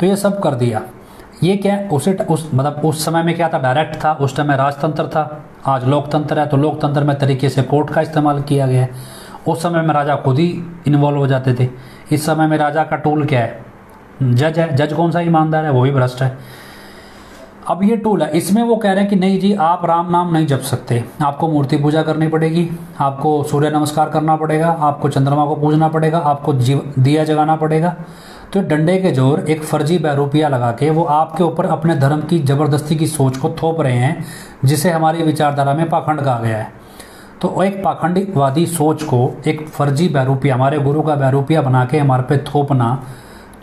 तो ये सब कर दिया। ये क्या उस समय में क्या था, डायरेक्ट था। उस टाइम में राजतंत्र था, आज लोकतंत्र है। तो लोकतंत्र में तरीके से कोर्ट का इस्तेमाल किया गया है। उस समय में राजा खुद ही इन्वॉल्व हो जाते थे। इस समय में राजा का टूल क्या है, जज है। जज कौन सा ईमानदार है, वो भी भ्रष्ट है। अब ये टूल है, इसमें वो कह रहे हैं कि नहीं जी आप राम नाम नहीं जप सकते, आपको मूर्ति पूजा करनी पड़ेगी, आपको सूर्य नमस्कार करना पड़ेगा, आपको चंद्रमा को पूजना पड़ेगा, आपको दिया जगाना पड़ेगा। तो डंडे के जोर एक फर्जी बहरूपिया लगा के वो आपके ऊपर अपने धर्म की जबरदस्ती की सोच को थोप रहे हैं, जिसे हमारी विचारधारा में पाखंड कहा गया है। तो एक पाखंडवादी सोच को एक फर्जी बहरूपिया, हमारे गुरु का बहरूपिया बना के हमारे पे थोपना,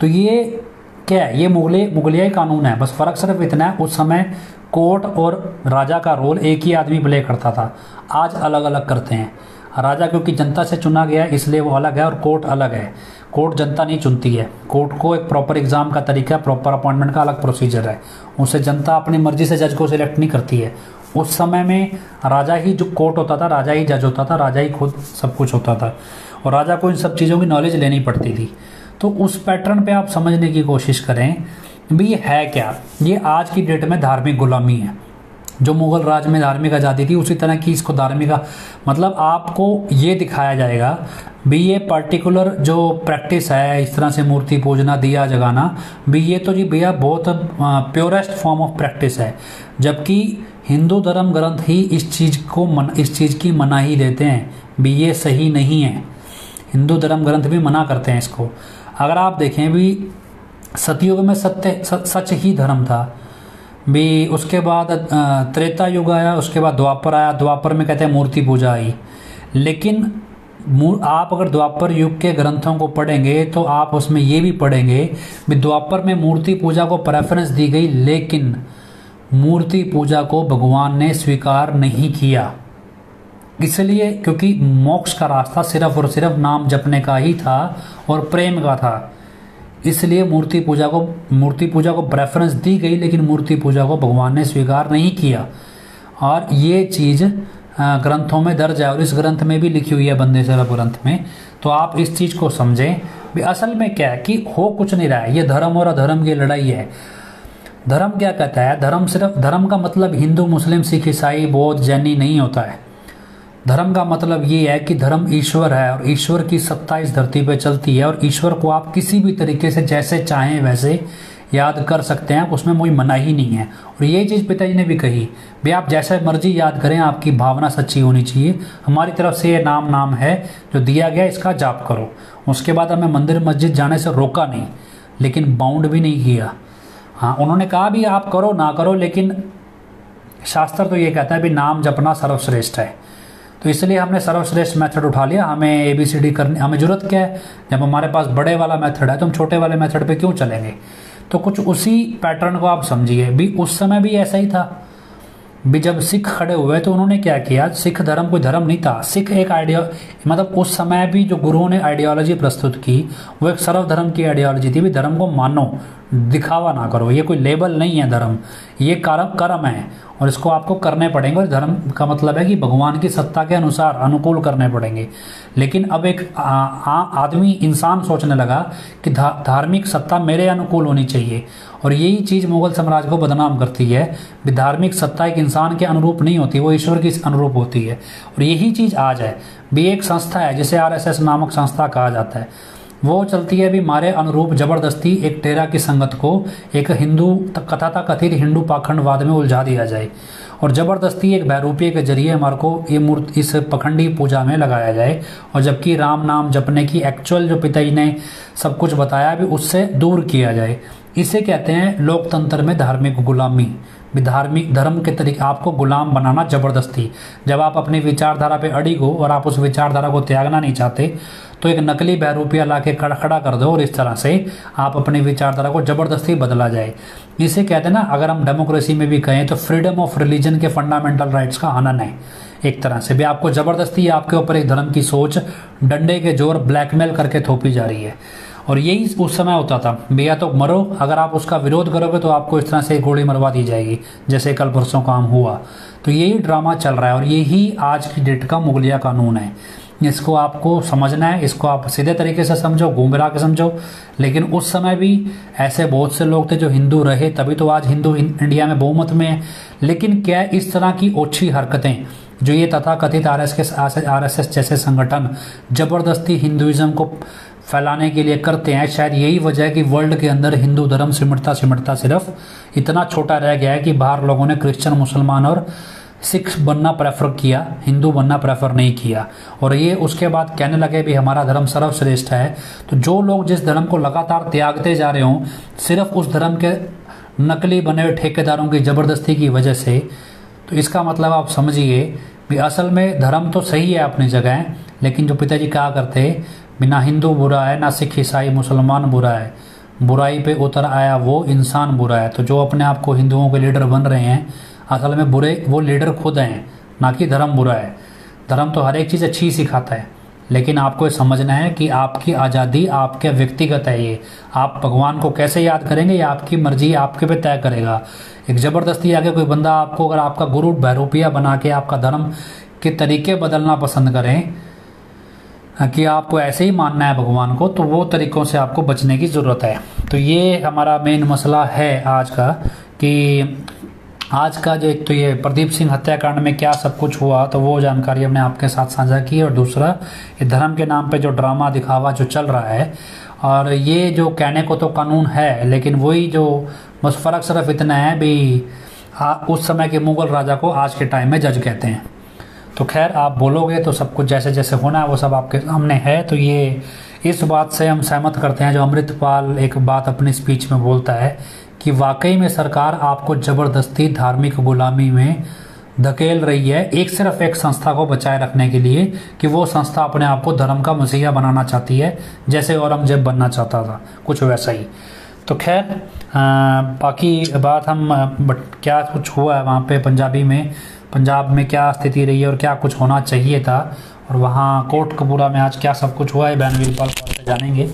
तो ये क्या है, ये मुगलियाई कानून है। बस फ़र्क सिर्फ इतना है, उस समय कोर्ट और राजा का रोल एक ही आदमी प्ले करता था, आज अलग अलग करते हैं। राजा क्योंकि जनता से चुना गया है इसलिए वो अलग है, और कोर्ट अलग है। कोर्ट जनता नहीं चुनती है, कोर्ट को एक प्रॉपर एग्जाम का तरीका, प्रॉपर अपॉइंटमेंट का अलग प्रोसीजर है। उसे जनता अपनी मर्जी से जज को सिलेक्ट नहीं करती है। उस समय में राजा ही जो कोर्ट होता था, राजा ही जज होता था, राजा ही खुद सब कुछ होता था, और राजा को इन सब चीज़ों की नॉलेज लेनी पड़ती थी। तो उस पैटर्न पे आप समझने की कोशिश करें भी ये है क्या। ये आज की डेट में धार्मिक गुलामी है। जो मुगल राज में धार्मिक आज़ादी थी उसी तरह की इसको धार्मिक, मतलब आपको ये दिखाया जाएगा भी ये पर्टिकुलर जो प्रैक्टिस है, इस तरह से मूर्ति पूजना, दिया जगाना भी, ये तो जी भैया बहुत प्योरेस्ट फॉर्म ऑफ प्रैक्टिस है। जबकि हिंदू धर्म ग्रंथ ही इस चीज़ की मनाही देते हैं भी ये सही नहीं है। हिंदू धर्म ग्रंथ भी मना करते हैं इसको। अगर आप देखें भी सतयुग में सच ही धर्म था भी, उसके बाद त्रेता युग आया, उसके बाद द्वापर आया। द्वापर में कहते हैं मूर्ति पूजा आई, लेकिन आप अगर द्वापर युग के ग्रंथों को पढ़ेंगे तो आप उसमें ये भी पढ़ेंगे भी द्वापर में मूर्ति पूजा को प्रेफरेंस दी गई, लेकिन मूर्ति पूजा को भगवान ने स्वीकार नहीं किया। इसलिए क्योंकि मोक्ष का रास्ता सिर्फ और सिर्फ नाम जपने का ही था और प्रेम का था, इसलिए मूर्ति पूजा को प्रेफरेंस दी गई, लेकिन मूर्ति पूजा को भगवान ने स्वीकार नहीं किया। और ये चीज़ ग्रंथों में दर्ज है, और इस ग्रंथ में भी लिखी हुई है, बंदे सेवक ग्रंथ में। तो आप इस चीज़ को समझें भी असल में क्या है कि हो कुछ नहीं रहा है, ये धर्म और अधर्म की लड़ाई है। धर्म क्या कहता है, धर्म का मतलब हिंदू, मुस्लिम, सिख, ईसाई, बौद्ध, जैनी नहीं होता है। धर्म का मतलब ये है कि धर्म ईश्वर है, और ईश्वर की सत्ता इस धरती पे चलती है, और ईश्वर को आप किसी भी तरीके से जैसे चाहें वैसे याद कर सकते हैं, उसमें कोई मनाही नहीं है। और ये चीज़ पिताजी ने भी कही भाई आप जैसे मर्जी याद करें, आपकी भावना सच्ची होनी चाहिए। हमारी तरफ से ये नाम है जो दिया गया, इसका जाप करो। उसके बाद हमें मंदिर मस्जिद जाने से रोका नहीं, लेकिन बाउंड भी नहीं किया। हाँ, उन्होंने कहा भी आप करो ना करो, लेकिन शास्त्र तो ये कहता है भी नाम जपना सर्वश्रेष्ठ है। तो इसलिए हमने सर्वश्रेष्ठ मेथड उठा लिया। हमें ABCD करनी, हमें जरूरत क्या है, जब हमारे पास बड़े वाला मेथड है तो हम छोटे वाले मेथड पे क्यों चलेंगे। तो कुछ उसी पैटर्न को आप समझिए भी, उस समय भी ऐसा ही था भी। जब सिख खड़े हुए तो उन्होंने क्या किया, सिख धर्म कोई धर्म नहीं था, सिख एक मतलब उस समय भी जो गुरुओं ने आइडियोलॉजी प्रस्तुत की वो एक सर्वधर्म की आइडियोलॉजी थी भी। धर्म को मानो, दिखावा ना करो, ये कोई लेबल नहीं है धर्म, ये कर्म है और इसको आपको करने पड़ेंगे। और धर्म का मतलब है कि भगवान की सत्ता के अनुसार अनुकूल करने पड़ेंगे। लेकिन अब एक आदमी, इंसान सोचने लगा कि धार्मिक सत्ता मेरे अनुकूल होनी चाहिए, और यही चीज़ मुगल साम्राज्य को बदनाम करती है कि धार्मिक सत्ता एक इंसान के अनुरूप नहीं होती, वो ईश्वर की अनुरूप होती है। और यही चीज़ आज है भी। एक संस्था है जिसे RSS नामक संस्था कहा जाता है, वो चलती है भी हमारे अनुरूप जबरदस्ती एक टेरा की संगत को एक हिंदू कथित हिंदू पाखंडवाद में उलझा दिया जाए, और जबरदस्ती एक बहरूपिये के जरिए हमारे को ये मूर्ति इस पखंडी पूजा में लगाया जाए। और जबकि राम नाम जपने की एक्चुअल जो पिताजी ने सब कुछ बताया भी उससे दूर किया जाए। इसे कहते हैं लोकतंत्र में धार्मिक गुलामी। धार्मिक धर्म के तरीके आपको गुलाम बनाना जबरदस्ती। जब आप अपनी विचारधारा पे अड़िग हो और आप उस विचारधारा को त्यागना नहीं चाहते तो एक नकली बहरूपिया ला के खड़ा कर दो और इस तरह से आप अपनी विचारधारा को जबरदस्ती बदला जाए। इसे कहते हैं ना, अगर हम डेमोक्रेसी में भी कहें तो फ्रीडम ऑफ रिलीजन के फंडामेंटल राइट्स का हनन है एक तरह से भी। आपको जबरदस्ती आपके ऊपर एक धर्म की सोच डंडे के जोर ब्लैकमेल करके थोपी जा रही है। और यही उस समय होता था, भैया तो मरो, अगर आप उसका विरोध करोगे तो आपको इस तरह से गोली मरवा दी जाएगी, जैसे कल परसों काम हुआ। तो यही ड्रामा चल रहा है और यही आज की डेट का मुगलिया कानून है। इसको आपको समझना है, इसको आप सीधे तरीके से समझो, घूम फिरा के समझो। लेकिन उस समय भी ऐसे बहुत से लोग थे जो हिंदू रहे, तभी तो आज हिंदू इंडिया में बहुमत में है। लेकिन क्या इस तरह की ओछी हरकतें जो ये तथाकथित आरएसएस जैसे संगठन जबरदस्ती हिंदुइज्म को फैलाने के लिए करते हैं, शायद यही वजह है कि वर्ल्ड के अंदर हिंदू धर्म सिमटता सिमटता सिर्फ इतना छोटा रह गया है कि बाहर लोगों ने क्रिश्चियन, मुसलमान और सिख बनना प्रेफर किया, हिंदू बनना प्रेफर नहीं किया। और ये उसके बाद कहने लगे भी हमारा धर्म सर्वश्रेष्ठ है। तो जो लोग जिस धर्म को लगातार त्यागते जा रहे हों सिर्फ उस धर्म के नकली बने हुए ठेकेदारों की ज़बरदस्ती की वजह से, तो इसका मतलब आप समझिए भी असल में धर्म तो सही है अपनी जगह, लेकिन जो पिताजी कहा करते बिना हिंदू बुरा है, ना सिख ईसाई मुसलमान बुरा है, बुराई पे उतर आया वो इंसान बुरा है। तो जो अपने आप को हिंदुओं के लीडर बन रहे हैं असल में बुरे वो लीडर खुद हैं, ना कि धर्म बुरा है। धर्म तो हर एक चीज़ अच्छी सिखाता है, लेकिन आपको ये समझना है कि आपकी आज़ादी आपके व्यक्तिगत है। ये आप भगवान को कैसे याद करेंगे ये आपकी मर्जी आपके पे तय करेगा। एक ज़बरदस्ती आके कोई बंदा आपको अगर आपका गुरु बहरूपिया बना के आपका धर्म के तरीके बदलना पसंद करें कि आपको ऐसे ही मानना है भगवान को, तो वो तरीक़ों से आपको बचने की ज़रूरत है। तो ये हमारा मेन मसला है आज का, कि आज का जो एक तो ये प्रदीप सिंह हत्याकांड में क्या सब कुछ हुआ, तो वो जानकारी हमने आपके साथ साझा की। और दूसरा ये धर्म के नाम पे जो ड्रामा दिखावा जो चल रहा है, और ये जो कहने को तो कानून है लेकिन वही जो बस फ़र्क सिर्फ इतना है भी उस समय के मुग़ल राजा को आज के टाइम में जज कहते हैं। तो खैर आप बोलोगे तो सब कुछ जैसे जैसे होना है वो सब आपके सामने है। तो ये इस बात से हम सहमत करते हैं जो अमृतपाल एक बात अपनी स्पीच में बोलता है कि वाकई में सरकार आपको ज़बरदस्ती धार्मिक गुलामी में धकेल रही है, एक सिर्फ एक संस्था को बचाए रखने के लिए कि वो संस्था अपने आप को धर्म का मसीहा बनाना चाहती है, जैसे औरंगजेब बनना चाहता था, कुछ वैसा ही। तो खैर बाकी बात हम क्या कुछ हुआ है वहाँ पे पंजाब में क्या स्थिति रही है और क्या कुछ होना चाहिए था, और वहाँ कोटकपूरा में आज क्या सब कुछ हुआ है बहन वीरपाल कौर से जानेंगे।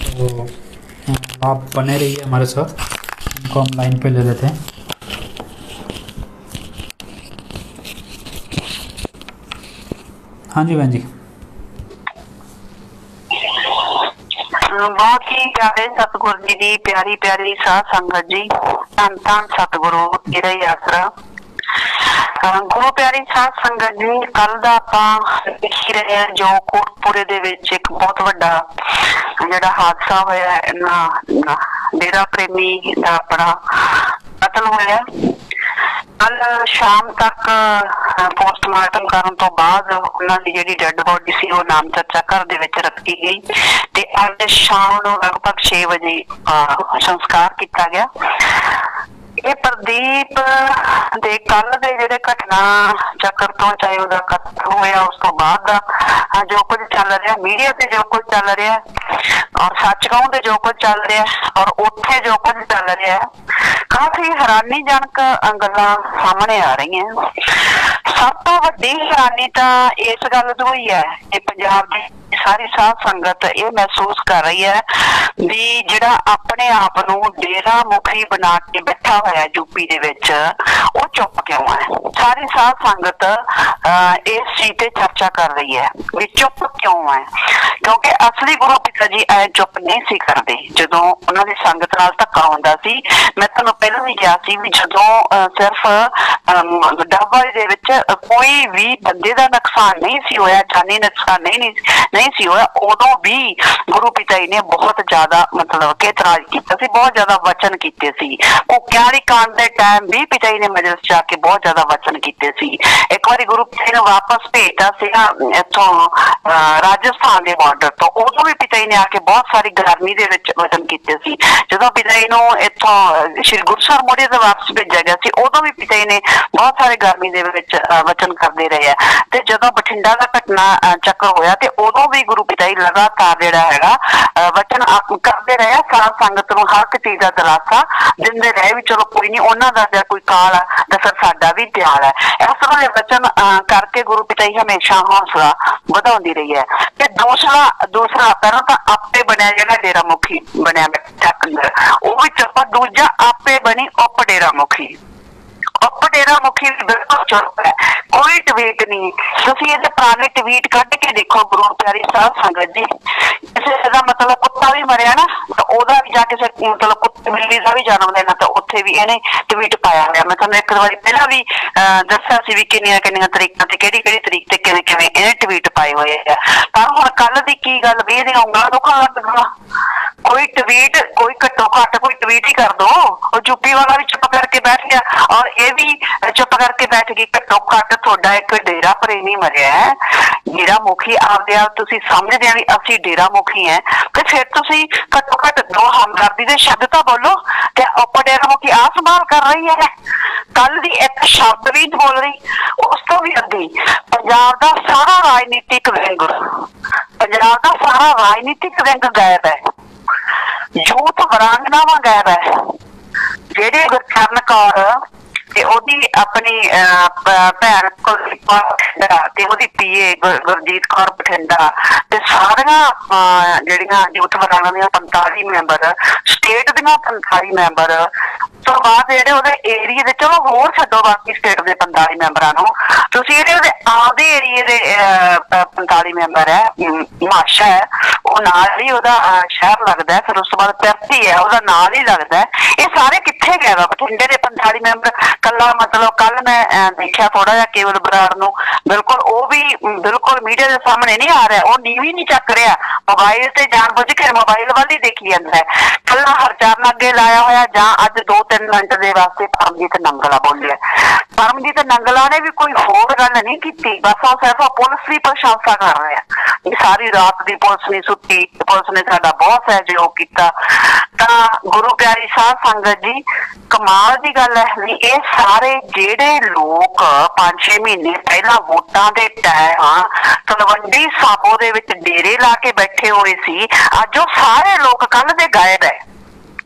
तो आप बने रहिए हमारे साथ, इनको हम लाइन पे ले लेते हैं। हाँ जी बहन जी। बहुत ही प्यारे सतगुरु जी की प्यारी प्यारी साध संगत जी, धन धन सतगुरु मेरा ही आसरा। गुरु प्यारी साध संगत जी, कल दा आपां देख रहे हैं जो कोटपुरे दे विच एक बहुत वड्डा जिहड़ा हादसा होया है ना, डेरा प्रेमी दा अपना कतल होया। कल शाम तक पोस्टमार्टम करन तो बाद उन्हां दी जिहड़ी डेड बॉडी सी वो नाम चर्चा घर दे विच रखी गई ते अज शाम नूं लगभग 6 बजे संस्कार किया गया। ये प्रदीप दे कल दे जिहड़े घटना चक्कर तो चाहे उहदा कतल होया उस तो बाद दा जो कुछ चल रहा मीडिया ते जो कुछ चल रहा और सच कहूं ते जो कुछ चल रहा और उत्थे जो कुछ चल रहा है, काफी हैरानीजनक गल्लां सामने आ रही हैं। सब तो वड्डी हैरानी तां इस गल दी होई है कि पंजाब दी सारी साध संगत ये महसूस कर रही है भी जिहड़ा अपने आप नूं डेरा मुखी बना के बैठा होया यूपी दे विच वो चुप क्यों है। सारी साध संगत इस चीज ते चर्चा कर रही है भी चुप क्यों है, क्योंकि असली गुरु पिता जी ऐ चुप नहीं सी करदे। जदों उन्हां दी संगत नाल धक्का हुंदा सी, मैं तुहानूं पहलां भी कहा सी भी जदों सिर्फ डब्बा दे विच कोई भी बंदे दा नुकसान नहीं सी होया, जानी नुकसान नहीं सी होया, उदों भी गुरु पिता जी ने बहुत ज्यादा ज्यादा मतलब कि इतराज किया सी, बहुत ज्यादा वचन किए सी। कुक्याली कांड के टाइम भी पिता जी ने मजलिस च आके बहुत ज्यादा वचन किए सी। एक बार गुरु पिता जी ने वापस भेजता सीगा इथों राजस्थान के बॉर्डर तो, उदों भी पिता जी ने आके बहुत सारी गर्मी के वचन किए सी। जो पिता जी को इथों श्री गुरुसर मोढ़े से वापस भेजा गया सी, उदों भी पिता जी ने बहुत सारे गर्मी के वचन करते रहे हैं। ते जदों बठिंडा का घटना चक्र होया ते उदों भी गुरु पिता जी लगातार जिहड़ा हैगा वचन करते रहे, साध संगत नूं हर एक चीज का दिलासा दिंदे रहे भी चलो कोई नहीं, उन्हां दा जे कोई काल है तो फिर साडा भी ध्यान है। इस तरह के वचन करके गुरु पिता जी हमेशा हौसला ਵਧਾਉਂਦੀ ਰਹੀ है। ते दूसरा पहला तो आपे बनया जिहड़ा डेरा मुखी बनया बैठा अंदर, वो भी चुप, दूजा आपे बनी उप डेरा मुखी। उप डेरा मुखी बिल्कुल चुप है, कोई ट्वीट नहीं। तुसीं इहदे पुराने ट्वीट कढ के देखो गुरु प्यारी साध संगत जी, किसी का मतलब कुत्ता भी मरिया ना तो ओदा भी जाके मतलब कुत्ते बिल्ली का भी जन्म देना तो उत्थे भी इहने ट्वीट पाया होया। मैं तुहानूं एक बार पहला भी दस्सिया सी भी किन्नियां किन्नियां तरीकां ते किहड़ी तरीक ते किवें किवें इहने ट्वीट पाए होए आ। पर हुण कल दी की गल भी इहदियां उंगलां दुखण लग गईआं। कोई ट्वीट कोई घट्टो घट्ट कोई ट्वीट ही कर दो, और यूपी वाला भी चुप करके बैठ गया और ये भी चुप करके बैठ गई। घट्टो घट्ट तुहाडा एक डेरा प्रेमी मरिया है, डेरा मुखी आपदे आप तुसीं समझदे आ भी असीं डेरा मुखी है, ते फिर तुसीं घट्टो घट्ट दो हमदर्दी दे शब्द तां बोलो ते उप डेरा मुखी आ संभाल कर रही है। कल दी एक शब्द भी नहीं बोल रही, उस तो भी अद्धी पंजाब दा सारा राजनीतिक विंग, पंजाब दा सारा राजनीतिक विंग गायब है, यूथ वरांगनावां गायब है। जेहड़े गुरचरण कौर ते ओदी अपनी भैन कुलदीप कौर ते ओदी पीए गुरजीत कौर बठिंडा ते सारियां जेहड़ियां यूथ वरांगना दियां 45 मैंबर, स्टेट दियां 45 मैंबर तो बाद जेहड़े ओदे एरिया दे, चलो होर छड्डो बाकी स्टेट दे 45 मैंबरां नूं, तुसीं जेहड़े ओदे आपदे एरिया दे 45 मैंबर है, माशा है वो नाल ही ओदा शहर लगदा है, फिर उस तो बाद पिरथी है ओदा नाल ही लगदा है, ये सारे कित्थे गए वा बठिंडे दे 45 मैंबर। कला मतलब कल मैं देखिया थोड़ा जिहा केवल बराड़ नूं बिल्कुल वो भी बिल्कुल मीडिया के सामने नहीं आ रहा, वो नीवी नहीं चक रहा, मोबाइल से जानबूझ के मोबाइल वाल ही देखी जाता है। कला हरचरण अगे लाया होया जां अज 2-3 मिनट के वास्ते परमजीत नंगला बोलिया। परमजीत नंगला ने भी कोई होर गल नहीं की, बस वो सिर्फ पुलिस की प्रशंसा कर रहे हैं। सारी रात की पुलिस नहीं सुती, पुलिस ने साडा बहुत सहयोग किया। गुरु प्यारी साध संगत जी कमाल की गल है, ये सारे जेड़े लोग 5-6 महीने पहला वोटां दे टाइम तलवंडी साबो दे विच डेरे ला के बैठे हुए सी, अज वो सारे लोग कल दे गायब है।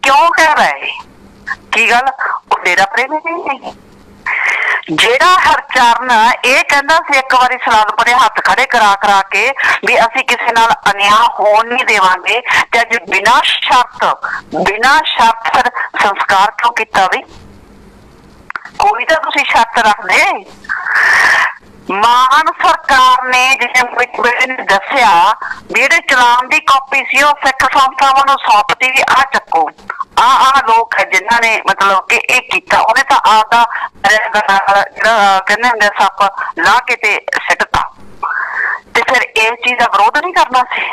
क्यों कह रहे की गल, वो डेरा प्रेमी नहीं। जेड़ा हरचरण ये कहंदा सी एक बारी सलालपुरे हथ खड़े करा करा के भी असी किसी नाल अन्याय होण नहीं देवांगे, ते अज बिना शर्त फिर संस्कार क्यों किया भी? कोई तो तुसीं शर्त रख दे। मान सरकार ने जिन्हें दसिया जेडे चलान की कॉपी सी वो सिख संस्थावां नूं सौंपती भी आ चक्को, आ लोग है जिन्हां ने मतलब कि ये कीता, उन्हें तो आपदा कहने हुंदे सप ला के ते सिटता, ते फिर इस चीज का विरोध नहीं करना सी,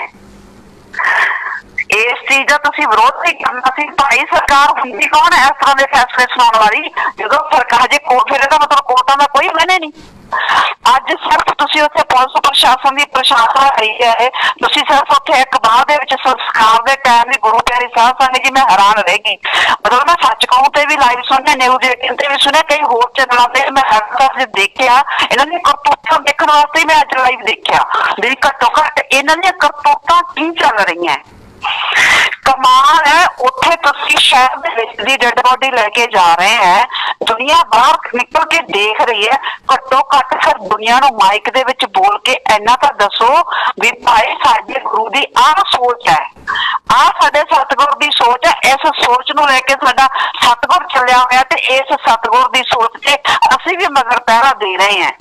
इस चीज का तुसीं विरोध नहीं करना सी। भाई सरकार हुंदी कौन है इस तरह के फैसले सुनाने वाली, जो सरकार जे कोर्ट फिर मतलब कोर्टां का कोई मैंने नहीं। अज सिर्फ तुसीं उत्थे पुलिस प्रशासन की प्रशंसा करी है, तुसीं सिर्फ उत्थे अखबार दे विच संस्कार दे टाइम भी गुरु प्यारी साध संगत जी मैं हैरान रह गई। मतलब मैं सच कहूं ते भी लाइव सुनने, न्यूज़ 18 ते भी सुने, कई होर चैनलों ते मैं हर देखिया, इन्हां दी करतूतां देखण वास्ते मैं अज लाइव देखिया भी घट्टो घट्ट इन्हां दी करतूतां की चल रही हैं। कमाल है, उत्थे तुसीं शहर दे विच दी डेड बॉडी लेके जा रहे हैं, दुनिया बाहर निकल के देख रही है, घट्टो घट्ट फिर दुनिया नूं माइक दे विच बोल के इन्ना तां दसो भी भाई साडे गुरु दी आ सोच है, आ साडे सतगुर दी सोच है, इस सोच नूं लेके साडा सतगुर चलिया होया ते इस सतगुर दी सोच ते असीं भी मगर पहरा दे रहे हैं।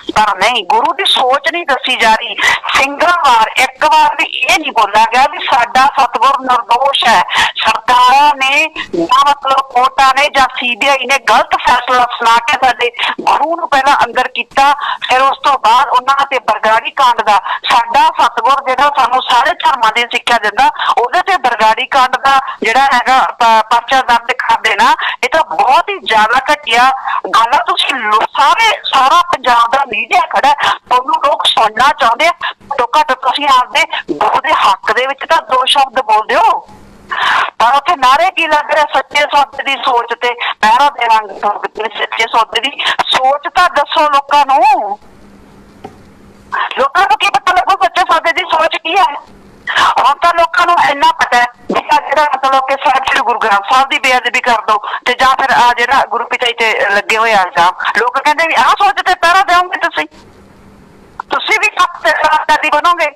पर नहीं, गुरु की सोच नहीं दसी जा रही। सिंगल बार एक बार भी ये नहीं बोला गया भी साडा सतगुर निर्दोष है। सरकारों ने या मतलब कोर्टा ने या सीबीआई ने गलत फैसला सुना के साडे गुरु नूं पहला अंदर किया, फिर उस तो बाद उन्हां ते बरगाड़ी कांड दा साडा सतगुर जिहड़ा सानूं सारे धर्मां दी सिक्ख्या दिंदा ਉਹਦੇ ਤੇ बरगाड़ी कांड का ਜਿਹੜਾ ਹੈਗਾ ਪਰਚਾ ਦਰਜ ਕਰ ਦੇਣਾ, ਇਹ ਤਾਂ ਬਹੁਤ ਹੀ ਜ਼ਿਆਦਾ ਘਟੀਆ ਗੱਲ ਆ। ਤੁਸੀਂ ਸਾਰਾ ਪੰਜਾਬ ਦਾ ਮੀਡੀਆ ਖੜਾ, ਤੁਹਾਨੂੰ ਲੋਕ ਸੁਣਨਾ ਚਾਹੁੰਦੇ ਆ, ਘੱਟੋ ਘੱਟ ਤੁਸੀਂ ਆਪਦੇ ਗੁਰੂ ਦੇ ਹੱਕ ਦੇ ਵਿੱਚ ਤਾਂ 2 ਸ਼ਬਦ ਬੋਲ ਦਿਓ। ਪਰ ਉੱਥੇ ਨਾਰੇ ਕੀ ਲੱਗ ਰਿਹਾ, ਸੱਚੇ ਸੌਦੇ ਦੀ ਸੋਚ ਤੇ ਪਹਿਰਾ ਦੇਵਾਂਗੇ। ਸੱਚੇ ਸੌਦੇ ਦੀ ਸੋਚ ਤਾਂ ਦੱਸੋ ਲੋਕਾਂ ਨੂੰ ਕੀ ਪਤਾ ਲੱਗੂ ਸੱਚੇ ਸੌਦੇ ਦੀ ਸੋਚ ਕੀ ਹੈ। ਹੁਣ ਤਾਂ ਲੋਕਾਂ ਨੂੰ ਇੰਨਾ ਪਤਾ ਵੀ ਜਿਹੜਾ ਮਤਲਬ ਕਿ ਸ੍ਰੀ ਗੁਰੂ ਗ੍ਰੰਥ ਸਾਹਿਬ ਦੀ ਬੇਅਦਬੀ ਕਰ ਦੋ ਤੇ ਜਾਂ ਫਿਰ ਆ ਜਿਹੜਾ ਗੁਰੂ ਪਿਤਾ ਜੀ ਤੇ ਲੱਗੇ ਹੋਏ ਇਲਜ਼ਾਮ, ਲੋਕ ਕਹਿੰਦੇ ਵੀ ਆਹ ਸੋਚ ਤੇ ਪਹਿਰਾ ਦੇਵੋਗੇ ਤੁਸੀਂ ਵੀ ਕਦੀ ਬਣੋਗੇ।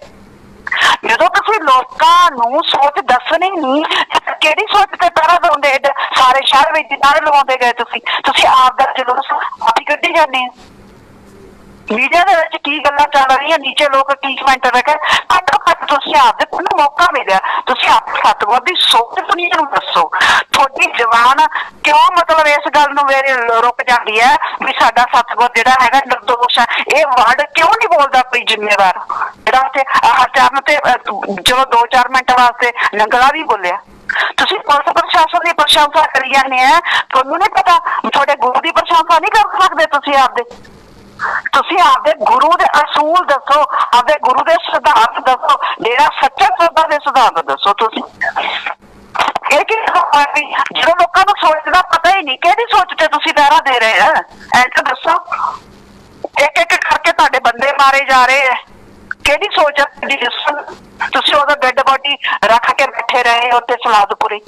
ਜਦੋਂ ਤੁਸੀਂ ਲੋਕਾਂ ਨੂੰ ਸੋਚ ਦੱਸਣੀ ਨਹੀਂ, ਕਿਹੜੀ ਸੋਚ ਤੇ ਪਹਿਰਾ ਦੇਉਂਦੇ? ਸਾਰੇ ਸ਼ਹਿਰ ਵਿੱਚ ਨਾਰੇ ਲਵਾਉਂਦੇ ਗਏ, ਤੁਸੀਂ ਆਪ ਦਾ ਜਲੂਸ ਆਪ ਹੀ ਕੱਢੀ ਜਾਂਦੇ ਆ। मीडिया ਦੇ ਵਿੱਚ ਕੀ ਗੱਲਾਂ ਚੱਲ ਰਹੀਆਂ, ਨੀਚੇ ਲੋਕ ਕੀ ਕਮੈਂਟ ਰੱਖੇ, ਘੱਟੋ ਘੱਟ ਤੁਸੀਂ ਆਪਦੇ ਤੁਹਾਨੂੰ ਮੌਕਾ ਮਿਲਿਆ, ਤੁਸੀਂ ਆਪ ਸਤਿਗੁਰ ਦੀ ਸੋਚ ਦੁਨੀਆ ਨੂੰ ਦੱਸੋ। ਤੁਹਾਡੀ ਜ਼ਬਾਨ ਕਿਉਂ ਮਤਲਬ ਇਸ ਗੱਲ ਨੂੰ ਮੇਰੇ ਰੁਕ ਜਾਂਦੀ ਹੈ ਵੀ ਸਾਡਾ ਸਤਿਗੁਰ ਜਿਹੜਾ ਹੈਗਾ ਨਿਰਦੋਸ਼ ਹੈ? ਇਹ ਵਰਡ ਕਿਉਂ ਨਹੀਂ ਬੋਲਦਾ ਕੋਈ ਜ਼ਿੰਮੇਵਾਰ ਜਿਹੜਾ ਉੱਥੇ ਆਹ ਚਰਨ ਤੇ ਚਲੋ 2-4 ਮਿੰਟ ਵਾਸਤੇ ਨੰਗਲਾ ਵੀ ਬੋਲਿਆ। ਤੁਸੀਂ ਪੁਲਿਸ ਪ੍ਰਸ਼ਾਸਨ ਦੀ ਪ੍ਰਸ਼ੰਸਾ ਕਰੀ ਜਾਂਦੇ ਆ, ਤੁਹਾਨੂੰ ਨਹੀਂ ਪਤਾ ਤੁਹਾਡੇ ਗੁਰੂ ਦੀ ਪ੍ਰਸ਼ੰਸਾ ਨਹੀਂ ਕਰ ਸਕਦੇ ਤੁਸੀਂ ਆਪਦੇ ਗੁਰੂ ਦੇ ਅਸੂਲ ਦੱਸੋ, ਆਪਦੇ ਗੁਰੂ ਦੇ ਸਿਧਾਂਤ ਦੱਸੋ, ਜਿਹੜਾ ਸੱਚਾ ਸੌਦਾ ਦੇ ਸਿਧਾਂਤ ਦੱਸੋ। ਤੁਸੀਂ ਇਹ ਕੀ ਜਦੋਂ ਲੋਕਾਂ ਨੂੰ ਸੋਚ ਦਾ ਪਤਾ ਹੀ ਨਹੀਂ, ਕਿਹੜੀ ਸੋਚ ਤੇ ਤੁਸੀਂ ਪਹਿਰਾ ਦੇ ਰਹੇ ਆ? ਐਂ ਤਾਂ ਦੱਸੋ। ਇੱਕ ਕਰਕੇ ਤੁਹਾਡੇ ਬੰਦੇ ਮਾਰੇ ਜਾ ਰਹੇ ਆ, ਕਿਹੜੀ ਸੋਚ ਦੀ? ਤੁਸੀਂ ਉਹਦਾ ਡੈਡ ਬੋਡੀ ਰੱਖ ਕੇ ਬੈਠੇ ਰਹੇ ਉੱਥੇ ਸਲਾਦਪੁਰੇ,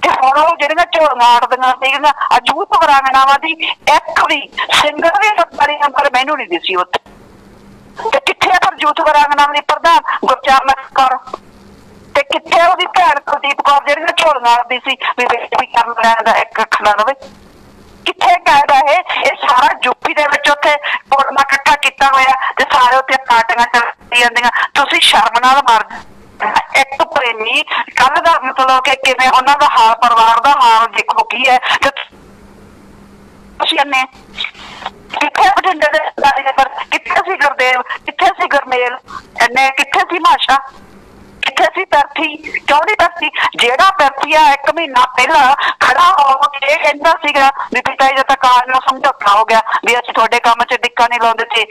ਤੇ ਹੁਣ ਉਹ ਜਿਹੜੀਆਂ ਝੋਲੀਆਂ ਆੜਦੀਆਂ ਸੀਗੀਆਂ ਅਜੂਤ ਵਰਾਂਗਣਾਵਾਂ ਦੀ ਇੱਕ ਵੀ ਸਿੰਗਲ ਵੀ ਸਰਕਾਰੀ ਨੰਬਰ ਮੈਨੂੰ ਨਹੀਂ ਦਿਸੀ ਉੱਥੇ। ਤੇ ਕਿੱਥੇ ਆ ਪਰ ਜੂਤ ਵਰਾਂਗਣਾਵਾਂ ਦੀ ਪ੍ਰਧਾਨ ਗੁਰਚਰਨ ਕੌਰ, ਤੇ ਕਿੱਥੇ ਉਹਦੀ ਭੈਣ ਕੁਲਦੀਪ ਕੌਰ ਜਿਹੜੀਆਂ ਝੋਲੀਆਂ ਆੜਦੀ ਸੀ ਵੀ ਬੇਟੀ ਕਰਨ ਲੈਣ ਦਾ ਇੱਕ ਅੱਖ ਨਾ ਰਵੇ? ਕਿੱਥੇ ਕਾਇਦਾ ਇਹ ਸਾਰਾ ਯੂਪੀ ਦੇ ਵਿੱਚ ਉੱਥੇ ਕੋਟਮਾ ਇਕੱਠਾ ਕੀਤਾ ਹੋਇਆ ਤੇ ਸਾਰੇ ਉੱਥੇ ਪਾਰਟੀਆਂ ਚੱਲੀ ਜਾਂਦੀਆਂ। ਤੁਸੀਂ ਸ਼ਰਮ ਨਾਲ ਮਰ ਇੱਕ ਪ੍ਰੇਮੀ ਕੱਲ ਦਾ ਮਤਲਬ ਕਿ ਕਿਵੇਂ ਉਹਨਾਂ ਦਾ ਹਾਲ, ਪਰਿਵਾਰ ਦਾ ਹਾਲ ਦੇਖੋ ਕੀ ਹੈ। ਤੇ ਤੁਸੀਂ ਇੰਨੇ ਕਿੱਥੇ ਬਠਿੰਡੇ ਦੇ ਕਿੱਥੇ ਸੀ ਗੁਰਦੇਵ, ਕਿੱਥੇ ਸੀ ਗੁਰਮੇਲ, ਇੰਨੇ ਕਿੱਥੇ ਸੀ ਮਾਸ਼ਾ, ਕਿੱਥੇ ਸੀ ਪੈਰਥੀ? ਕਿਉਂ ਨਹੀਂ ਪੈਰਥੀ? ਜਿਹੜਾ ਪੈਰਥੀ ਆ 1 ਮਹੀਨਾ ਪਹਿਲਾਂ ਖੜਾ ਹੋ ਕੇ ਕਹਿੰਦਾ ਸੀਗਾ ਵੀ ਪਿਤਾ ਜੀ ਦਾ ਕਾਜ ਨੂੰ ਸਮਝੌਤਾ ਹੋ ਗਿਆ ਵੀ ਅਸੀਂ ਤੁਹਾਡੇ ਕੰਮ 'ਚ ਟਿੱਕਾ ਨਹੀਂ ਲਾਉਂਦੇ ਤੇ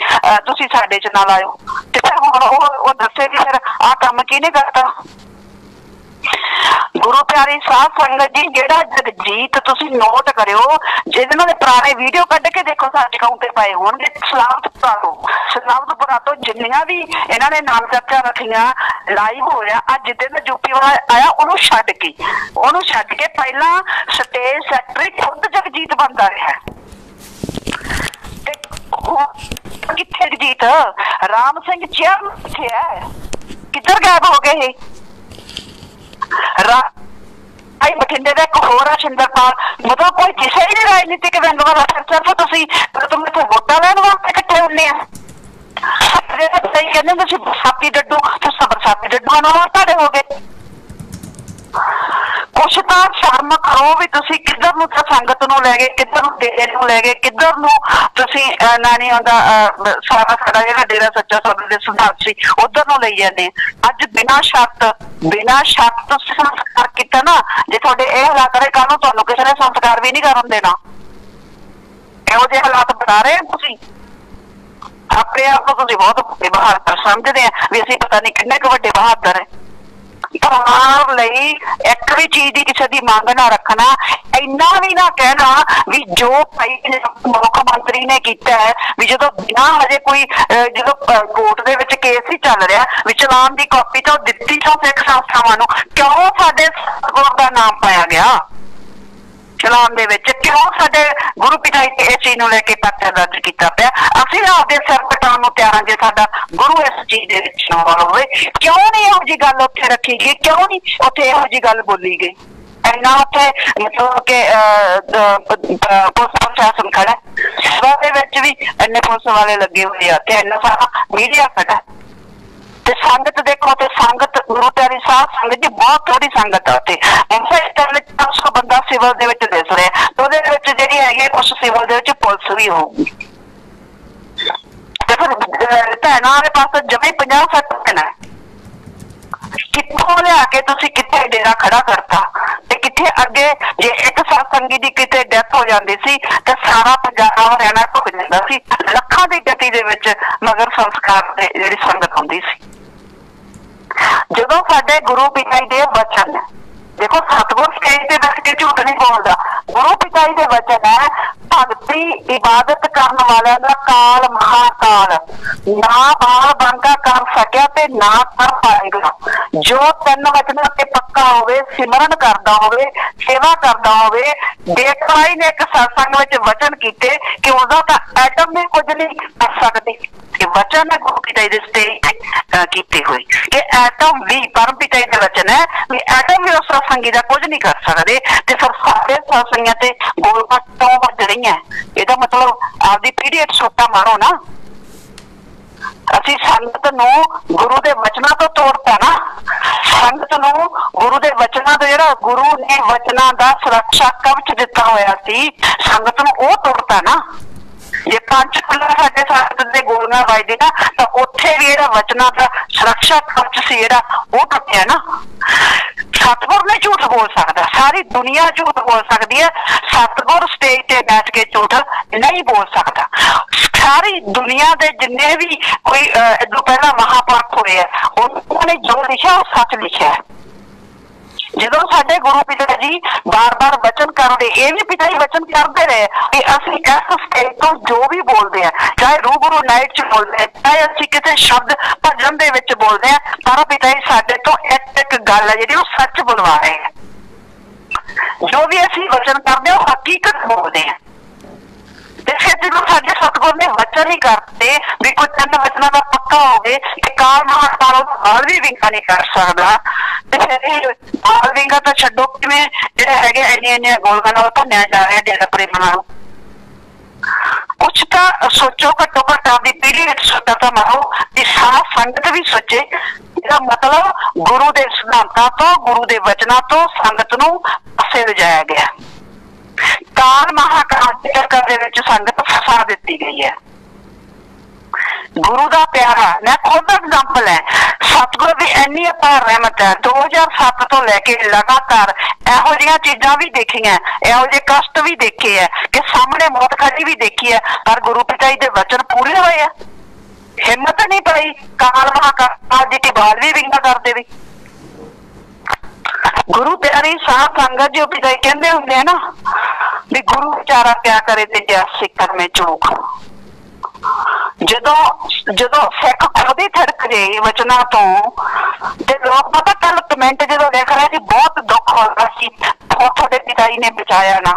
ਤੁਸੀਂ ਸਾਡੇ 'ਚ ਨਾ ਲਾਇਓ, ਤੇ ਫਿਰ ਹੁਣ ਉਹ ਦੱਸੇ ਵੀ ਫਿਰ ਆਹ ਕੰਮ ਕਿਹਨੇ ਕਰਤਾ? ਗੁਰੂ ਪਿਆਰੀ ਸਾਧ ਸੰਗਤ ਜੀ, ਜਿਹੜਾ ਜਗਜੀਤ ਤੁਸੀਂ ਨੋਟ ਕਰਿਓ, ਜਿਹਨਾਂ ਦੇ ਪੁਰਾਣੇ ਵੀਡੀਓ ਕੱਢ ਕੇ ਦੇਖੋ ਸਾਡੇ ਅਕਾਊਂਟ ਤੇ ਪਾਏ ਹੋਣਗੇ, ਸਲਾਮਤਪੁਰਾ ਤੋਂ ਜਿੰਨੀਆਂ ਵੀ ਇਹਨਾਂ ਨੇ ਨਾਮ ਚਰਚਾ ਰੱਖੀਆਂ ਲਾਈਵ ਹੋ ਰਿਹਾ, ਅੱਜ ਜਿੱਦੇ ਦਾ ਯੂਪੀ ਵਾਲਾ ਆਇਆ ਉਹਨੂੰ ਛੱਡ ਕੇ ਪਹਿਲਾਂ ਸਟੇਜ ਸੈਕਟਰੀ ਖੁਦ ਜਗਜੀਤ ਬਣਦਾ ਰਿਹਾ। ਤੇ ਕਿੱਥੇ ਜਗਜੀਤ? ਰਾਮ ਸਿੰਘ ਚੇਅਰ ਕਿੱਥੇ ਹੈ? ਕਿੱਧਰ ਗਾਇਬ ਹੋ ਗਏ ਇਹ? ਬਠਿੰਡੇ ਦਾ ਇੱਕ ਹੋਰ ਆ ਸ਼ਿੰਦਰਪਾਲ, ਮਤਲਬ ਕੋਈ ਕਿਸੇ ਹੀ ਨਹੀਂ ਰਾਜਨੀਤਿਕ ਵਿੰਗ ਵਾਲਾ, ਸਿਰਫ ਤੁਸੀਂ ਇੱਥੇ ਵੋਟਾਂ ਲੈਣ ਵਾਸਤੇ ਇਕੱਠੇ ਹੁੰਦੇ ਆ। ਸਹੀ ਕਹਿੰਦੇ ਤੁਸੀਂ ਬਰਸਾਤੀ ਡੱਡੂ, ਤੁਸੀਂ ਬਰਸਾਤੀ ਡੱਡੂਆਂ ਨਾਲ ਤੁਹਾਡੇ ਹੋ ਗਏ। ਕੁਛ ਤਾਂ ਸ਼ਰਮ ਕਰੋ ਵੀ ਤੁਸੀਂ ਕਿੱਧਰ ਨੂੰ ਤਾਂ ਸੰਗਤ ਨੂੰ ਲੈ ਗਏ, ਕਿੱਧਰ ਨੂੰ ਡੇਰੇ ਨੂੰ ਲੈ ਗਏ, ਕਿੱਧਰ ਨੂੰ ਤੁਸੀਂ ਨਾਨੀ ਆਉਂਦਾ ਸਾਡਾ ਜਿਹੜਾ ਡੇਰਾ ਸੱਚਾ ਸੌਦੇ ਦੇ ਸਿਧਾਂਤ ਸੀ ਉੱਧਰ ਨੂੰ ਲਈ ਜਾਂਦੇ। ਅੱਜ ਬਿਨਾਂ ਸ਼ਰਤ ਤੁਸੀਂ ਸੰਸਕਾਰ ਕੀਤਾ ਨਾ, ਜੇ ਤੁਹਾਡੇ ਇਹ ਹਾਲਾਤ ਰਹੇ ਕੱਲ ਨੂੰ ਤੁਹਾਨੂੰ ਕਿਸੇ ਨੇ ਸੰਸਕਾਰ ਵੀ ਨਹੀਂ ਕਰਨ ਦੇਣਾ। ਇਹੋ ਜਿਹੇ ਹਾਲਾਤ ਬਣਾ ਰਹੇ ਤੁਸੀਂ ਆਪਣੇ ਆਪ ਨੂੰ, ਤੁਸੀਂ ਬਹੁਤ ਵੱਡੇ ਬਹਾਦਰ ਸਮਝਦੇ ਆ ਵੀ ਅਸੀਂ ਪਤਾ ਨਹੀਂ ਕਿੰਨੇ ਕੁ ਵੱਡੇ ਬਹਾਦਰ ਹੈ। ਪਰਿਵਾਰ ਲਈ ਇੱਕ ਵੀ ਚੀਜ਼ ਦੀ ਕਿਸੇ ਦੀ ਮੰਗ ਨਾ ਰੱਖਣਾ, ਇੰਨਾ ਵੀ ਨਾ ਕਹਿਣਾ ਵੀ ਜੋ ਭਾਈ ਮੁੱਖ ਮੰਤਰੀ ਨੇ ਕੀਤਾ ਹੈ ਵੀ ਜਦੋਂ ਬਿਨਾਂ ਹਜੇ ਕੋਈ ਜਦੋਂ ਕੋਰਟ ਦੇ ਵਿੱਚ ਕੇਸ ਹੀ ਚੱਲ ਰਿਹਾ ਵੀ ਚਲਾਨ ਦੀ ਕਾਪੀ ਤਾਂ ਦਿੱਤੀ ਤਾਂ ਸਿੱਖ ਸੰਸਥਾਵਾਂ ਨੂੰ, ਕਿਉਂ ਸਾਡੇ ਸਤਿਗੁਰ ਦਾ ਨਾਮ ਪਾਇਆ ਗਿਆ ਚਲਾਨ ਦੇ ਵਿੱਚ? ਕਿਉਂ ਸਾਡੇ ਗੁਰੂ ਪਿਤਾ ਜੀ ਇਸ ਚੀਜ਼ ਨੂੰ ਲੈ ਕੇ ਪਰਚਾ ਦਰਜ ਕੀਤਾ ਪਿਆ? ਅਸੀਂ ਆਪਦੇ ਸਿਰ ਪਟਾਉਣ ਨੂੰ ਤਿਆਰ ਹਾਂ ਜੇ ਸਾਡਾ ਗੁਰੂ ਇਸ ਚੀਜ਼ ਦੇ ਵਿੱਚ ਸ਼ਾਮਲ ਹੋਵੇ। ਕਿਉਂ ਨਹੀਂ ਇਹੋ ਜਿਹੀ ਗੱਲ ਉੱਥੇ ਰੱਖੀ ਗਈ? ਕਿਉਂ ਨਹੀਂ ਉੱਥੇ ਇਹੋ ਜਿਹੀ ਗੱਲ ਬੋਲੀ ਗਈ? ਇੰਨਾ ਉੱਥੇ ਮਤਲਬ ਕਿ ਪੁਲਿਸ ਪ੍ਰਸ਼ਾਸਨ ਖੜਾ, ਸਭਾ ਦੇ ਵਿੱਚ ਵੀ ਇੰਨੇ ਪੁਲਿਸ ਵਾਲੇ ਲੱਗੇ ਹੋਏ ਆ ਤੇ ਇੰਨਾ ਸਾਰਾ ਮੀਡੀਆ ਖੜਾ ਤੇ ਸੰਗਤ ਦੇਖੋ, ਤੇ ਸੰਗਤ ਗੁਰੂ ਪਿਆਰੀ ਸਾਧ ਸੰਗਤ ਜੀ ਬਹੁਤ ਥੋੜੀ ਸੰਗਤ ਆ ਉੱਥੇ। ਇਸ ਟਾਈਮ 400 ਬੰਦਾ ਸਿਵਲ ਦੇ ਵਿੱਚ ਦਿਸ ਰਿਹਾ ਤੇ ਉਹਦੇ ਵਿੱਚ ਜਿਹੜੀ ਹੈਗੀ ਉਸ ਸਿਵਲ ਦੇ ਵਿੱਚ ਪੁਲਿਸ ਵੀ ਹੋਊਗੀ ਤੇ ਫਿਰ ਭੈਣਾਂ ਦੇ ਪਾਸ ਜਮੇ 50-60 ਭੈਣਾਂ ਕਿੱਥੋਂ ਲਿਆ ਕੇ ਤੁਸੀਂ ਕਿੱਥੇ ਡੇਰਾ ਖੜਾ ਕਰਤਾ ਤੇ ਕਿੱਥੇ ਅੱਗੇ ਜੇ ਇੱਕ ਸਤਸੰਗੀ ਦੀ ਕਿਤੇ ਡੈਥ ਹੋ ਜਾਂਦੀ ਸੀ ਤੇ ਸਾਰਾ ਪੰਜਾਬ ਹਰਿਆਣਾ ਢੁੱਕ ਜਾਂਦਾ ਸੀ, ਲੱਖਾਂ ਦੀ ਗਤੀ ਦੇ ਵਿੱਚ ਮਗਰ ਸੰਸਕਾਰ ਤੇ ਜਿਹੜੀ ਸੰਗਤ ਹੁੰਦੀ ਸੀ। ਜਦੋਂ ਸਾਡੇ ਗੁਰੂ ਪਿਤਾ ਜੀ ਦੇ ਵਚਨ, ਦੇਖੋ ਸਤਿਗੁਰ ਸਟੇਜ ਤੇ ਬੈਠ ਕੇ ਝੂਠ ਨਹੀਂ ਬੋਲਦਾ, ਗੁਰੂ ਪਿਤਾ ਜੀ ਦੇ ਵਚਨ ਹੈ ਭਗਤੀ ਇਬਾਦਤ ਕਰਨ ਵਾਲਿਆਂ ਦਾ ਕਾਲ ਮਹਾਕਾਲ ਨਾ ਬਾਲ ਬੰਗਾ ਕਰ ਸਕਿਆ ਤੇ ਨਾ ਕਰ ਪਾਏਗਾ। ਜੋ ਤਿੰਨ ਵਚਨਾਂ ਤੇ ਪੱਕਾ ਹੋਵੇ, ਸਿਮਰਨ ਕਰਦਾ ਹੋਵੇ, ਸੇਵਾ ਕਰਦਾ ਹੋਵੇ। ਦੇਖਾਈ ਨੇ ਇੱਕ ਸਤਸੰਗ ਵਿੱਚ ਵਚਨ ਕੀਤੇ ਕਿ ਉਹਦਾ ਤਾਂ ਐਟਮ ਵੀ ਕੁਝ ਨਹੀਂ ਕਰ ਸਕਦੀ। वचन है गुरु पिता जी स्टेज कीते हुए कि एटम भी परम पिता जी का वचन है भी एटम भी उस सत्संगी का कुछ नहीं कर सकते ते फिर सारे सत्संगियां ते गोलगप्पे क्यों वज रही है। ਇਹਦਾ मतलब आपदी पीढ़ी छोटा मारो ना। ਅਸੀਂ ਸੰਗਤ ਨੂੰ ਗੁਰੂ ਦੇ ਵਚਨਾਂ ਤੋਂ ਤੋੜਤਾ ਨਾ। ਸੰਗਤ ਨੂੰ ਗੁਰੂ ਦੇ ਵਚਨਾਂ ਤੋਂ ਜਿਹੜਾ ਗੁਰੂ ਨੇ ਵਚਨਾਂ ਦਾ ਸੁਰੱਖਿਆ ਕਵਚ ਦਿੱਤਾ ਹੋਇਆ ਸੀ ਸੰਗਤ ਨੂੰ ਉਹ ਤੋੜਤਾ ਨਾ। ਜੇ ਪੰਜ ਖੁੱਲਾ ਸਾਡੇ ਸੰਗਤ ਦੇ ਗੋਲੀਆਂ ਵੱਜਦੇ ਨਾ ਤਾਂ ਉੱਥੇ ਵੀ ਜਿਹੜਾ ਵਚਨਾਂ ਦਾ ਸੁਰੱਖਿਆ ਕਵਚ ਸੀ ਜਿਹੜਾ ਉਹ ਟੁੱਟਿਆ ਨਾ। सतगुर नहीं झूठ बोल सकता, सारी दुनिया झूठ बोल सकती है, सतगुर स्टेज पे बैठ के झूठ नहीं बोल सकता। सारी दुनिया के जिन्ने भी कोई जो पहला महापुरख हुए हैं उन्होंने जो लिखा वो सच लिखा है। जो साडे गुरु पिता जी बार बार वचन करते ये भी पिता जी वचन करते रहे कि असं इस स्टेज तो जो भी बोलते हैं चाहे रूबरू नाइट च बोलते हैं चाहे असं किसी शब्द भजन दे विच बोलते हैं सारा पिता जी साडे तो एक गल है जी सच बुलवा रहे हैं। जो भी असं वचन करते हैं हकीकत बोलते हैं। जो साडे सतगुर ने वचन ही करते भी कोई तीन वचनों का पक्का हो गए काल महाकाल बाल भी विंगा नहीं कर सकता। बाल विंगा तो छो कि है गोलगन भनिया जा रहा डेरा प्रेम कुछ तो सोचो घट्टो घट आपकी पीढ़ी सोचा तो मारो कि सारा संगत भी सोचे। इसका मतलब गुरु के सिद्धांतों तो गुरु के वचनों तो संगत नूं पासे लिजाया गया। काल महाकाल के चक्कर दे विच संगत फसा दी गई है। गुरु का प्यारा मैं खुद एग्जाम्पल है सतगुर की इन्नी अपार रहमत है 2007 तो लैके लगातार एहो जिहियां चीजां भी देखियां एहो जिहे कष्ट भी देखे है कि सामने मौत खड़ी भी देखी है पर गुरु पिता जी के वचन पूरे हुए है। हिम्मत नहीं पाई काल महाकाल जी के बाल भी विंगा कर देवे। गुरु प्यारी साध संगत जो पिता जी कहते होंगे है ना भी गुरु विचारा क्या करे ते जैसे कर्मे चूक। जदों जदों सिख खुद ही थिड़क जाए वचना तो लोग पता कल कमेंट जो लिख रहे बहुत दुख हो रहा सी थोड़े पिता जी ने बचाया ना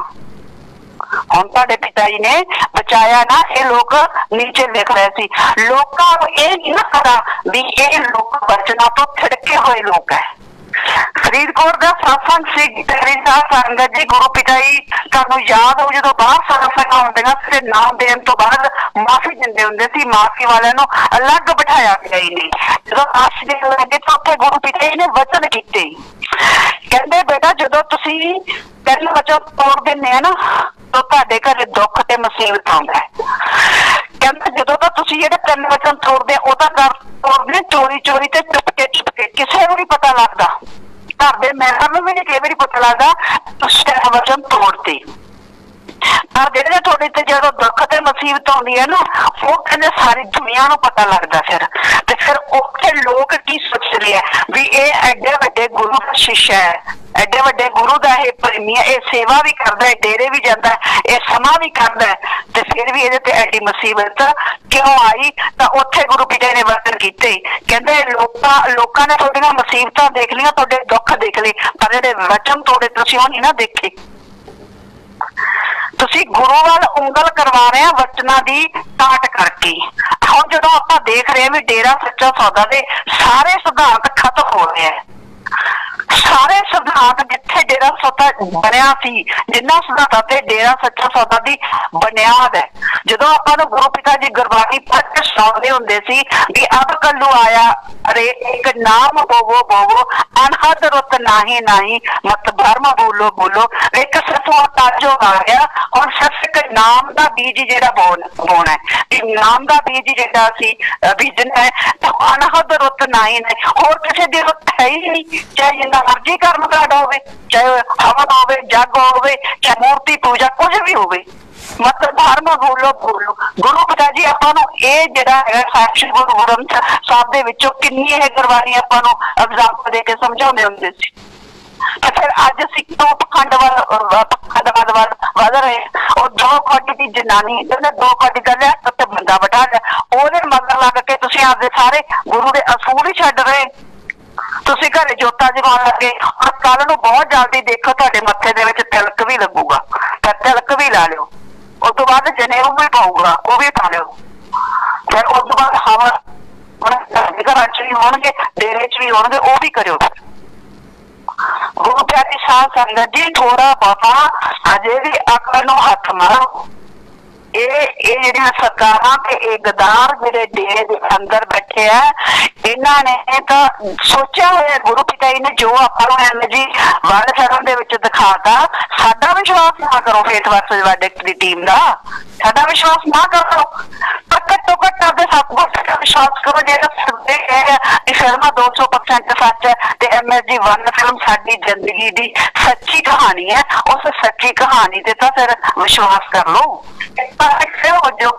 हम तुहाडे पिता जी ने बचाया ना। ये लोग नीचे लिख रहे सी लोगों को ये नहीं ना पता भी ये लोग वचना तो थिड़के हुए लोग है। फरीदकोट का सत्संग संगत जी गुरु पिता जी तुहानू याद हो जो बाहर सत्संग होंदियां फिर नाम देने तो बाद माफी दिंदे हुंदे सी माफी वाले नू अलग बिठाया गया ही नहीं। जो आस देन लगे तो उत्थे गुरु पिता जी ने वचन कीते कहंदे बेटा जदों तुसीं तीन वचन तोड़ दिंदे आ ना तो तुहाडे घरे दुख ते मुसीबत आउंदा है। कहंदे जदों तो तुसीं जिहड़े तीन वचन तोड़दे ओ तां घर तोड़दे चोरी चोरी ते चुपके चुपके किसे नूं नहीं पता लगदा घर दे मैंबर नूं भी नहीं कई वारी पता लगदा तुसीं तीन वचन तोड़ते पर जेहड़े थोड़े ते जो दुख ते मुसीबत आउंदी है ना वो कहंदे सारी दुनिया नूं पता लगदा फिर उत्थे लोग की सोचदे आ भी ये एडे वड्डे गुरु दा शिष्य है एडे वड्डे गुरु दा ये प्रेमी है ये सेवा भी करदा है डेरे भी जांदा है ये समा भी करदा है ते फिर भी इहदे ते एडी मुसीबत क्यों आई तां उत्थे गुरु पिता ने वचन कीते कहंदे लोकां ने तुहाडीआं मुसीबतां देख लियां तुहाडे दुख देख लए पर जिहड़े वचन तुहाडे तुसीं ओह नहीं ना देखे। तुसी गुरु वाल उंगल करवा रहे हैं वचना की टाट करके। हम जो आप देख रहे हैं भी डेरा सच्चा सौदा दे सारे सिद्धांत खत्म हो रहे हैं ਸਾਰੇ ਸਿਧਾਂਤ ਜਿੱਥੇ ਡੇਰਾ ਸੱਚਾ ਬਣਿਆ ਸੀ, ਜਿੰਨਾ ਸਿਧਾਂਤਾਂ ਤੇ ਡੇਰਾ ਸੱਚਾ ਸੌਦਾ ਦੀ ਬੁਨਿਆਦ ਹੈ। ਜਦੋਂ ਆਪਾਂ ਨੂੰ ਗੁਰੂ ਪਿਤਾ ਜੀ ਗੁਰਬਾਣੀ ਪੜ੍ਹ ਕੇ ਸੁਣਾਉਂਦੇ ਹੁੰਦੇ ਸੀ ਕਿ ਅਬ ਕੱਲੂ ਆਇਆ ਅਰੇ ਇੱਕ ਨਾਮ ਬੋਵੋ ਬੋਵੋ ਅਨਹਦ ਰੁੱਤ ਨਾਹੀ ਨਾਹੀ ਮਤ ਧਰਮ ਬੋਲੋ ਬੋਲੋ, ਇੱਕ ਸਿਰਫ ਉਹ ਤਾਜੋ ਆ ਗਿਆ। ਹੁਣ ਸਿਰਫ ਇੱਕ ਨਾਮ ਦਾ ਬੀਜ ਜਿਹੜਾ ਬੋਣਾ ਹੈ, ਕਿ ਨਾਮ ਦਾ ਬੀਜ ਜਿਹੜਾ ਅਸੀਂ ਬੀਜਣਾ ਹੈ ਤਾਂ ਅਨਹਦ ਰੁੱਤ ਨਾਹੀ ਨਹੀਂ, ਹੋਰ ਕਿਸੇ ਦੀ ਰੁੱਤ ਹੈ ਹੀ ਨਹੀਂ। ਚਾਹੇ ਜਿੰਨਾ ਮਰਜੀ ਕਰਮ ਕਾਂਡ ਹੋਵੇ, ਚਾਹੇ ਹਵਨ ਹੋਵੇ, ਜੱਗ ਹੋਵੇ, ਚਾਹੇ ਮੂਰਤੀ ਪੂਜਾ, ਕੁਝ ਵੀ ਹੋਵੇ, ਮਤਲਬ ਧਰਮ ਬੋਲੋ ਬੋਲੋ। ਗੁਰੂ ਪਿਤਾ ਜੀ ਆਪਾਂ ਨੂੰ ਇਹ ਜਿਹੜਾ ਹੈ ਸਾਖੀ ਗੁਰੂ ਗ੍ਰੰਥ ਸਾਹਿਬ ਦੇ ਵਿੱਚੋਂ ਕਿੰਨੀ ਇਹ ਗੁਰਬਾਣੀ ਆਪਾਂ ਨੂੰ ਐਗਜ਼ਾਮਪਲ ਦੇ ਕੇ ਸਮਝਾਉਂਦੇ ਹੁੰਦੇ ਸੀ। ਤੇ ਫਿਰ ਅੱਜ ਅਸੀਂ ਕਿਉਂ ਪਖੰਡਵਾਦ ਵੱਧ ਰਹੇ? ਉਹ 2 ਕੋਟੀ ਦੀ ਜਨਾਨੀ ਜਿਹਨੇ 2 ਕੋਟੀ ਕਰ ਲਿਆ ਤੇ ਬੰਦਾ ਬਿਠਾ ਲਿਆ, ਉਹਦੇ ਮਗਰ ਲੱਗ ਕੇ ਤੁਸੀਂ ਆਪਦੇ ਸਾਰੇ ਗੁਰੂ ਦੇ ਅਸੂਲ ਹੀ ਛੱਡ ਰਹੇ। ਤੁਸੀਂ ਘਰੇ ਜੋਤਾਂ ਜਗਾਉਣ ਲੱਗੇ, ਔਰ ਕੱਲ ਨੂੰ ਬਹੁਤ ਜਲਦੀ ਦੇਖੋ ਤੁਹਾਡੇ ਮੱਥੇ ਦੇ ਵਿੱਚ ਤਿਲਕ ਵੀ ਲੱਗੂਗਾ, ਤਾਂ ਤਿਲਕ ਵੀ ਲਾ ਲਿਓ। ਉਸ ਤੋਂ ਬਾਅਦ ਜਨੇਊ ਵੀ ਪਾਊਗਾ, ਉਹ ਵੀ ਪਾ ਲਿਓ। ਫਿਰ ਉਸ ਤੋਂ ਬਾਅਦ ਹਵਨ ਘਰਾਂ ਚ ਵੀ ਹੋਣਗੇ, ਡੇਰੇ ਚ ਵੀ ਹੋਣਗੇ, ਉਹ ਵੀ ਕਰਿਓ। ਗੁਰੂ ਪਿਆਰੀ ਸਾਧ ਸੰਗਤ ਜੀ, ਥੋੜਾ ਬਹੁਤਾ ਅਜੇ ਵੀ ਅਕਲ ਨੂੰ ਹੱਥ ਮਾਰੋ। ਇਹ ਜਿਹੜੀਆਂ ਸਰਕਾਰਾਂ ਤੇ ਇਹ ਗਦਾਰ ਜਿਹੜੇ ਡੇਰੇ ਦੇ ਅੰਦਰ ਬੈਠੇ ਆ, ਇਹਨਾਂ ਨੇ ਤਾਂ ਸੋਚਿਆ ਹੋਇਆ ਗੁਰੂ ਪਿਤਾ ਜੀ ਨੇ ਜੋ ਆਪਾਂ ਨੂੰ ਐਨਰਜੀ ਵਰਲਡ ਫੈਡਰੇਸ਼ਨ ਦੇ ਵਿੱਚ ਦਿਖਾਤਾ। ਸਾਡਾ ਵਿਸ਼ਵਾਸ ਨਾ ਕਰੋ ਫੇਥ ਵਰਸਸ ਵਰਡਿਕਟ ਦੀ ਟੀਮ ਦਾ, ਸਾਡਾ ਵਿਸ਼ਵਾਸ ਨਾ ਕਰੋ, ਪਰ ਘੱਟੋ ਘੱਟ ਆਪਦੇ ਸਤਿਗੁਰ ਦਾ ਵਿਸ਼ਵਾਸ ਕਰੋ। ਜਿਹੜਾ ਫਿਲਮਾਂ 200% ਸੱਚ ਹੈ ਤੇ MSG 1 ਫਿਲਮ ਸਾਡੀ ਜ਼ਿੰਦਗੀ ਦੀ ਸੱਚੀ ਕਹਾਣੀ ਹੈ, ਉਸ ਸੱਚੀ ਕਹਾਣੀ ਤੇ ਤਾਂ ਫਿਰ ਵਿਸ਼ਵਾਸ ਕਰ ਲਓ। ਹੋ ਜਾਓ।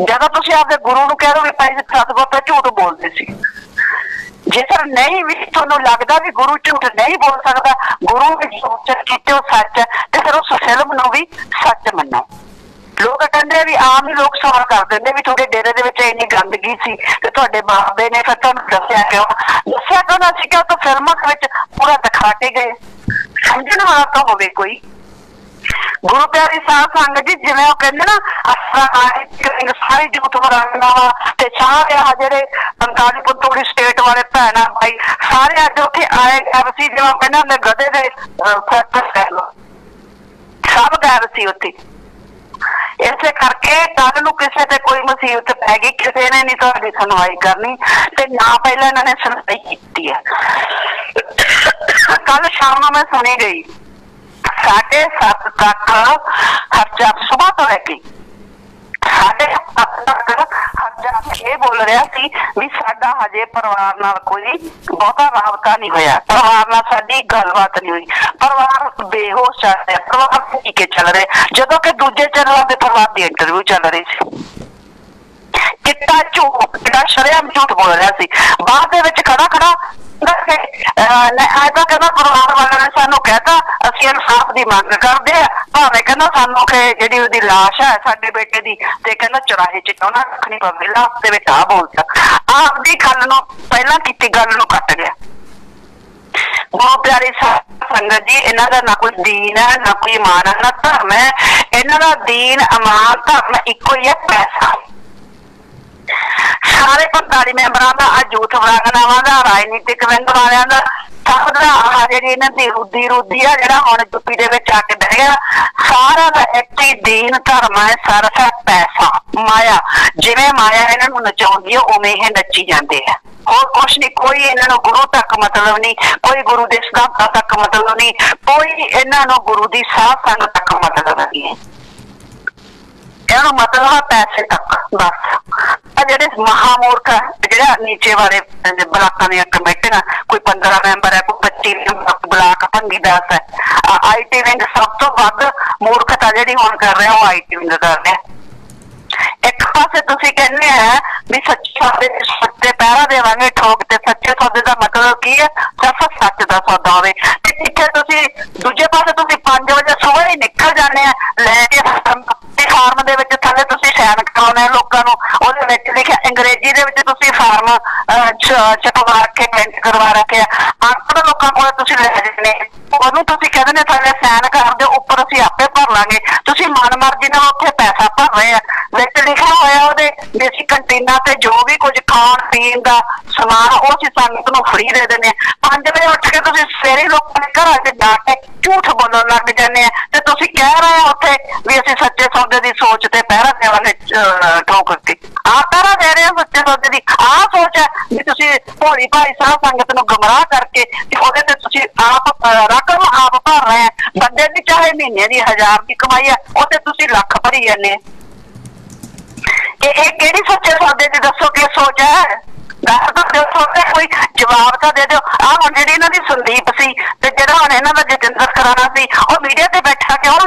ਜਦੋਂ ਤੁਸੀਂ ਆਪਦੇ ਗੁਰੂ ਨੂੰ ਕਹਿ ਦੋ ਵੀ ਭਾਈ ਸਤਿਗੁਰ ਤਾਂ ਝੂਠ ਬੋਲਦੇ ਸੀ, ਜੇਕਰ ਨਹੀਂ ਵੀ ਤੁਹਾਨੂੰ ਲੱਗਦਾ ਵੀ ਗੁਰੂ ਝੂਠ ਨਹੀਂ ਬੋਲ ਸਕਦਾ, ਗੁਰੂ ਨੇ ਜੋ ਕੀਤੇ ਉਹ ਸੱਚ ਹੈ, ਤੇ ਫਿਰ ਉਸ ਫਿਲਮ ਨੂੰ ਵੀ ਸੱਚ ਮੰਨੋ। ਲੋਕ ਕਹਿੰਦੇ ਵੀ ਆਮ ਹੀ ਲੋਕ ਸਵਾਲ ਕਰ ਦਿੰਦੇ ਵੀ ਤੁਹਾਡੇ ਡੇਰੇ ਦੇ ਵਿੱਚ ਇੰਨੀ ਗੰਦਗੀ ਸੀ ਤੇ ਤੁਹਾਡੇ ਬਾਬੇ ਨੇ ਫਿਰ ਤੁਹਾਨੂੰ ਦੱਸਿਆ ਕਿਉਂ ਨਾ ਸੀ, ਕਿਉਂ ਤਾਂ ਫਿਲਮਾਂ ਦੇ ਵਿੱਚ ਪੂਰਾ ਦਿਖਾ ਕੇ ਗਏ। ਸਮਝਣ ਵਾਲਾ ਤਾਂ ਹੋਵੇ ਕੋਈ। ਗੁਰੂ ਪਿਆਰੀ ਸਾਧ ਸੰਗਤ ਜੀ, ਜਿਵੇਂ ਉਹ ਕਹਿੰਦੇ ਨਾ ਸਾਰੀ ਜੂਠ ਵਰਾਂਗਨਾ ਤੇ ਸਾਰੇ ਆ ਜਿਹੜੇ 45 ਪੁੱਤੋੜੀ ਸਟੇਟ ਵਾਲੇ ਭੈਣਾਂ ਭਾਈ ਸਾਰੇ ਅੱਜ ਉੱਥੇ ਆਏ ਗਏ ਸੀ। ਜਿਵੇਂ ਕਹਿੰਦੇ ਹੁੰਦੇ ਗਧੇ ਦੇ ਸਭ ਗਾਇਬ ਸੀ ਉੱਥੇ। ਇਸੇ ਕਰਕੇ ਕੱਲ ਨੂੰ ਕਿਸੇ ਤੇ ਕੋਈ ਮੁਸੀਬਤ ਪੈ ਗਈ, ਕਿਸੇ ਨੇ ਨਹੀਂ ਤੁਹਾਡੀ ਸੁਣਵਾਈ ਕਰਨੀ ਤੇ ਨਾ ਪਹਿਲਾਂ ਇਹਨਾਂ ਨੇ ਸੁਣਵਾਈ ਕੀਤੀ ਹੈ। ਕੱਲ ਸ਼ਾਮ ਨੂੰ ਮੈਂ ਸੁਣੀ ਗਈ 7:30 ਤੱਕ ਖਰਚਾ, ਸੁਬਾਹ ਤੋਂ ਲੈ ਕੇ 7:30 ਤੱਕ ਖਰਚਾ ਇਹ ਬੋਲ ਰਿਹਾ ਸੀ ਵੀ ਸਾਡਾ ਹਜੇ ਪਰਿਵਾਰ ਨਾਲ ਕੋਈ ਬਹੁਤਾ ਰਾਬਤਾ ਨਹੀਂ ਹੋਇਆ, ਪਰਿਵਾਰ ਨਾਲ ਸਾਡੀ ਗੱਲਬਾਤ ਨਹੀਂ ਹੋਈ, ਪਰਿਵਾਰ ਬੇਹੋਸ਼ ਚੱਲ ਰਿਹਾ, ਪਰਿਵਾਰ ਠੀਕੇ ਚੱਲ ਰਿਹਾ, ਜਦੋਂ ਕਿ ਦੂਜੇ ਚੈਨਲਾਂ ਦੇ ਪਰਿਵਾਰ ਦੀ ਇੰਟਰਵਿਊ ਚੱਲ ਰਹੀ ਸੀ। ਕਿੱਤਾ ਝੂਠ, ਕਿੱਡਾ ਸ਼ਰੇਆਮ ਝੂਠ ਬੋਲ ਰਿਹਾ ਸੀ। ਬਾਅਦ ਦੇ ਵਿੱਚ ਖੜਾ ਤਾਂ ਕਹਿੰਦਾ ਪਰਿਵਾਰ ਵਾਲਿਆਂ ਨੇ ਸਾਨੂੰ ਕਹਿਤਾ ਅਸੀਂ ਇਨਸਾਫ ਦੀ ਮੰਗ ਕਰਦੇ ਆ, ਭਾਵੇਂ ਕਹਿੰਦਾ ਸਾਨੂੰ ਕਿ ਜਿਹੜੀ ਉਹਦੀ ਲਾਸ਼ ਹੈ ਸਾਡੇ ਬੇਟੇ ਦੀ, ਤੇ ਕਹਿੰਦਾ ਚੁਰਾਹੇ ਚ ਕਿਉਂ ਨਾ ਰੱਖਣੀ ਪਵੇ, ਲਾਸ਼ ਦੇ ਵਿੱਚ ਆ ਬੋਲਦਾ, ਆਪਦੀ ਗੱਲ ਨੂੰ ਪਹਿਲਾਂ ਕੀਤੀ ਗੱਲ ਨੂੰ ਕੱਟ ਗਿਆ। ਬਹੁਤ ਪਿਆਰੀ ਸੰਗਤ ਜੀ, ਇਹਨਾਂ ਦਾ ਨਾ ਕੋਈ ਦੀਨ ਹੈ, ਨਾ ਕੋਈ ਇਮਾਨ ਹੈ, ਨਾ ਧਰਮ ਹੈ। ਇਹਨਾਂ ਦਾ ਦੀਨ, ਇਮਾਨ, ਧਰਮ ਇੱਕੋ ਹੀ ਹੈ, ਪੈਸਾ। ਸਾਰੇ 45 ਮੈਂਬਰਾਂ ਦਾ ਆ ਜੂਠ ਵਰਾਂਗਨਾਵਾਂ ਦਾ, ਰਾਜਨੀਤਿਕ ਵਿੰਗ ਵਾਲਿਆਂ ਦਾ, ਸਭ ਦਾ ਆਹ ਜਿਹੜੀ ਇਹਨਾਂ ਦੀ ਰੂਦੀ ਆ ਜਿਹੜਾ ਹੁਣ ਯੂਪੀ ਦੇ ਵਿੱਚ ਆ ਕੇ ਬਹਿ ਗਿਆ, ਸਾਰਾ ਦਾ ਇੱਕ ਹੀ ਦੀਨ ਧਰਮ ਹੈ, ਸਰਫ ਹੈ ਪੈਸਾ, ਮਾਇਆ। ਜਿਵੇਂ ਮਾਇਆ ਇਹਨਾਂ ਨੂੰ ਨਚਾਉਂਦੀ ਹੈ ਉਵੇਂ ਇਹ ਨੱਚੀ ਜਾਂਦੇ ਆ, ਹੋਰ ਕੁਛ ਨਹੀਂ। ਕੋਈ ਇਹਨਾਂ ਨੂੰ ਗੁਰੂ ਤੱਕ ਮਤਲਬ ਨਹੀਂ, ਕੋਈ ਗੁਰੂ ਦੇ ਸਿਧਾਂਤਾਂ ਤੱਕ ਮਤਲਬ ਨਹੀਂ, ਕੋਈ ਇਹਨਾਂ ਨੂੰ ਗੁਰੂ ਦੀ ਸਾਧ ਸੰਗਤ ਤੱਕ ਮਤਲਬ ਨਹੀਂ ਹੈ। ਇਹਨੂੰ ਮਤਲਬ ਪੈਸੇ ਤੱਕ ਬਸ। ਜਿਹੜੇ ਮਹਾਮੂਰਖ ਹੈ, ਜਿਹੜਾ ਨੀਚੇ ਵਾਲੇ ਬਲਾਕਾਂ ਦੀਆਂ ਕਮੇਟੀਆਂ, ਕੋਈ 15 ਮੈਂਬਰ ਹੈ, ਕੋਈ 25 ਬਲਾਕ ਭੰਗੀਦਾਸ ਹੈ। IT ਵਿੰਗ ਸਭ ਤੋਂ ਵੱਧ ਮੂਰਖਤਾ ਜਿਹੜੀ ਹੁਣ ਕਰ ਰਿਹਾ ਉਹ IT ਵਿੰਗ ਕਰ ਰਿਹਾ। ਇੱਕ ਪਾਸੇ ਤੁਸੀਂ ਕਹਿੰਦੇ ਆ ਵੀ ਸੱਚੇ ਸੌਦੇ ਸੱਚੇ ਪਹਿਰਾ ਦੇਵਾਂਗੇ ਠੋਕ ਤੇ, ਸੱਚੇ ਸੌਦੇ ਦਾ ਮਤਲਬ ਕੀ ਹੈ? ਸਿਰਫ ਸੱਚ ਦਾ ਸੌਦਾ ਹੋਵੇ। ਤੇ ਇੱਥੇ ਤੁਸੀਂ ਦੂਜੇ ਪਾਸੇ ਤੁਸੀਂ 5 ਵਜੇ ਸੁਬਹ ਹੀ ਨਿਕਲ ਜਾਂਦੇ ਆ ਲੈ ਕੇ ਫਾਰਮ ਦੇ ਵਿੱਚ ਥੱਲੇ ਤੁਸੀਂ ਸਾਈਨ ਕਰਾਉਣੇ ਲੋਕਾਂ ਨੂੰ, ਉਹਦੇ ਵਿੱਚ ਲਿਖਿਆ ਅੰਗਰੇਜ਼ੀ ਦੇ ਵਿੱਚ ਤੁਸੀਂ ਫਾਰਮ ਛਪਵਾ ਕੇ ਪ੍ਰਿੰਟ ਕਰਵਾ ਰੱਖਿਆ, ਅਨਪੜ੍ਹ ਲੋਕਾਂ ਕੋਲ ਤੁਸੀਂ ਲੈ ਜਾਂਦੇ, ਉਹਨੂੰ ਤੁਸੀਂ ਕਹਿੰਦੇ ਨੇ ਥੱਲੇ ਸਾਈਨ ਕਰ ਦਿਓ, ਉੱਪਰ ਅਸੀਂ ਆਪੇ ਭਰ ਲਾਂਗੇ। ਤੁਸੀਂ ਮਨ ਮਰਜ਼ੀ ਨਾਲ ਉੱਥੇ ਪੈਸਾ ਭਰ ਰਹੇ ਆ, ਵਿੱਚ ਲਿਖਿਆ ਹੋਇਆ ਉਹਦੇ ਵੀ ਅਸੀਂ ਕੰਟੀਨਾਂ ਤੇ ਜੋ ਵੀ ਕੁਝ ਖਾਣ ਪੀਣ ਦਾ समान वो असं संगत को फ्री दे दें। 5 बजे उठ के तुम सवेरे लोगों के घर च जाके झूठ बोलन लग जाने ते तुसीं कह रहे हो उत्थे भी असीं सच्चे सौदे की सोच ते पहरा देवांगे ठोक के आप पहरा दे रहे हो सच्चे सौदे की आ सोच है भी तुसीं भोली भाई साहब संगत नूं गुमराह करके ओहदे ते तुसीं आप रकम आप भर रहे हैं। बंदे की चाहे महीने की 1000 की कमाई है उत्ते तुसीं लख भरी जाने। केड़ी सच्चे सौदे की दसो की सोच है? कोई जवाब तो दे दो। आ हुण जिहड़ी इन्हां दी संदीप सी ते जिहड़ा हुण इन्हां दा जतिंदर खराना सी ओह मीडिया ते बैठा क्यों?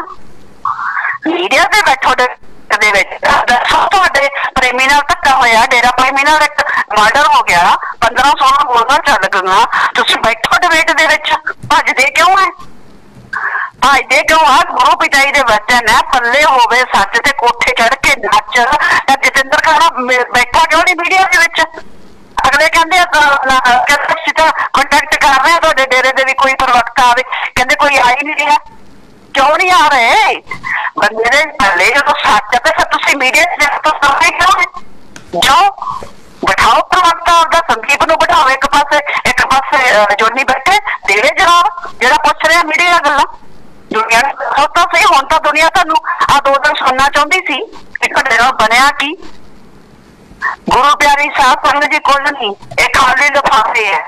मीडिया ते बैठो दे विच दसो तुहाडे प्रेमी नाल धक्का होया, डेरा प्रेमी नाल इक मर्डर हो गया, 15-16 गोलियां चल गईयां, तुसीं बैठो डिबेट दे विच भजदे क्यों है? भजदे क्यों आ? गुरु पिताई दे वचन है पल्ले होवे सच ते कोठे चढ़ के नच। जतिंदर खराना बैठा क्यों नहीं मीडिया दे विच? अगले कहते कॉन्टेक्ट कर रहे हैं तो डेरे दे भी कोई प्रवक्ता आवे, कहते कोई आ ही नहीं रहा। क्यों नहीं आ रहे? बंदे ने पहले जो सच है फिर तुम मीडिया तो समझे क्यों है? जाओ बिठाओ प्रवक्ता आपका, संदीप नूं बिठाओ एक पासे जोनी बैठे देवे जवाब जेड़ा पूछ रहे मीडिया गल्लां। दुनिया तो सही हुण तो दुनिया तुहानूं आ 2 दिन सुनना चाहती सी कि तुहाडे नाल बनया की? गुरु प्यारी साहब संगत जी कुछ नहीं, एक खाली लिफाफे है,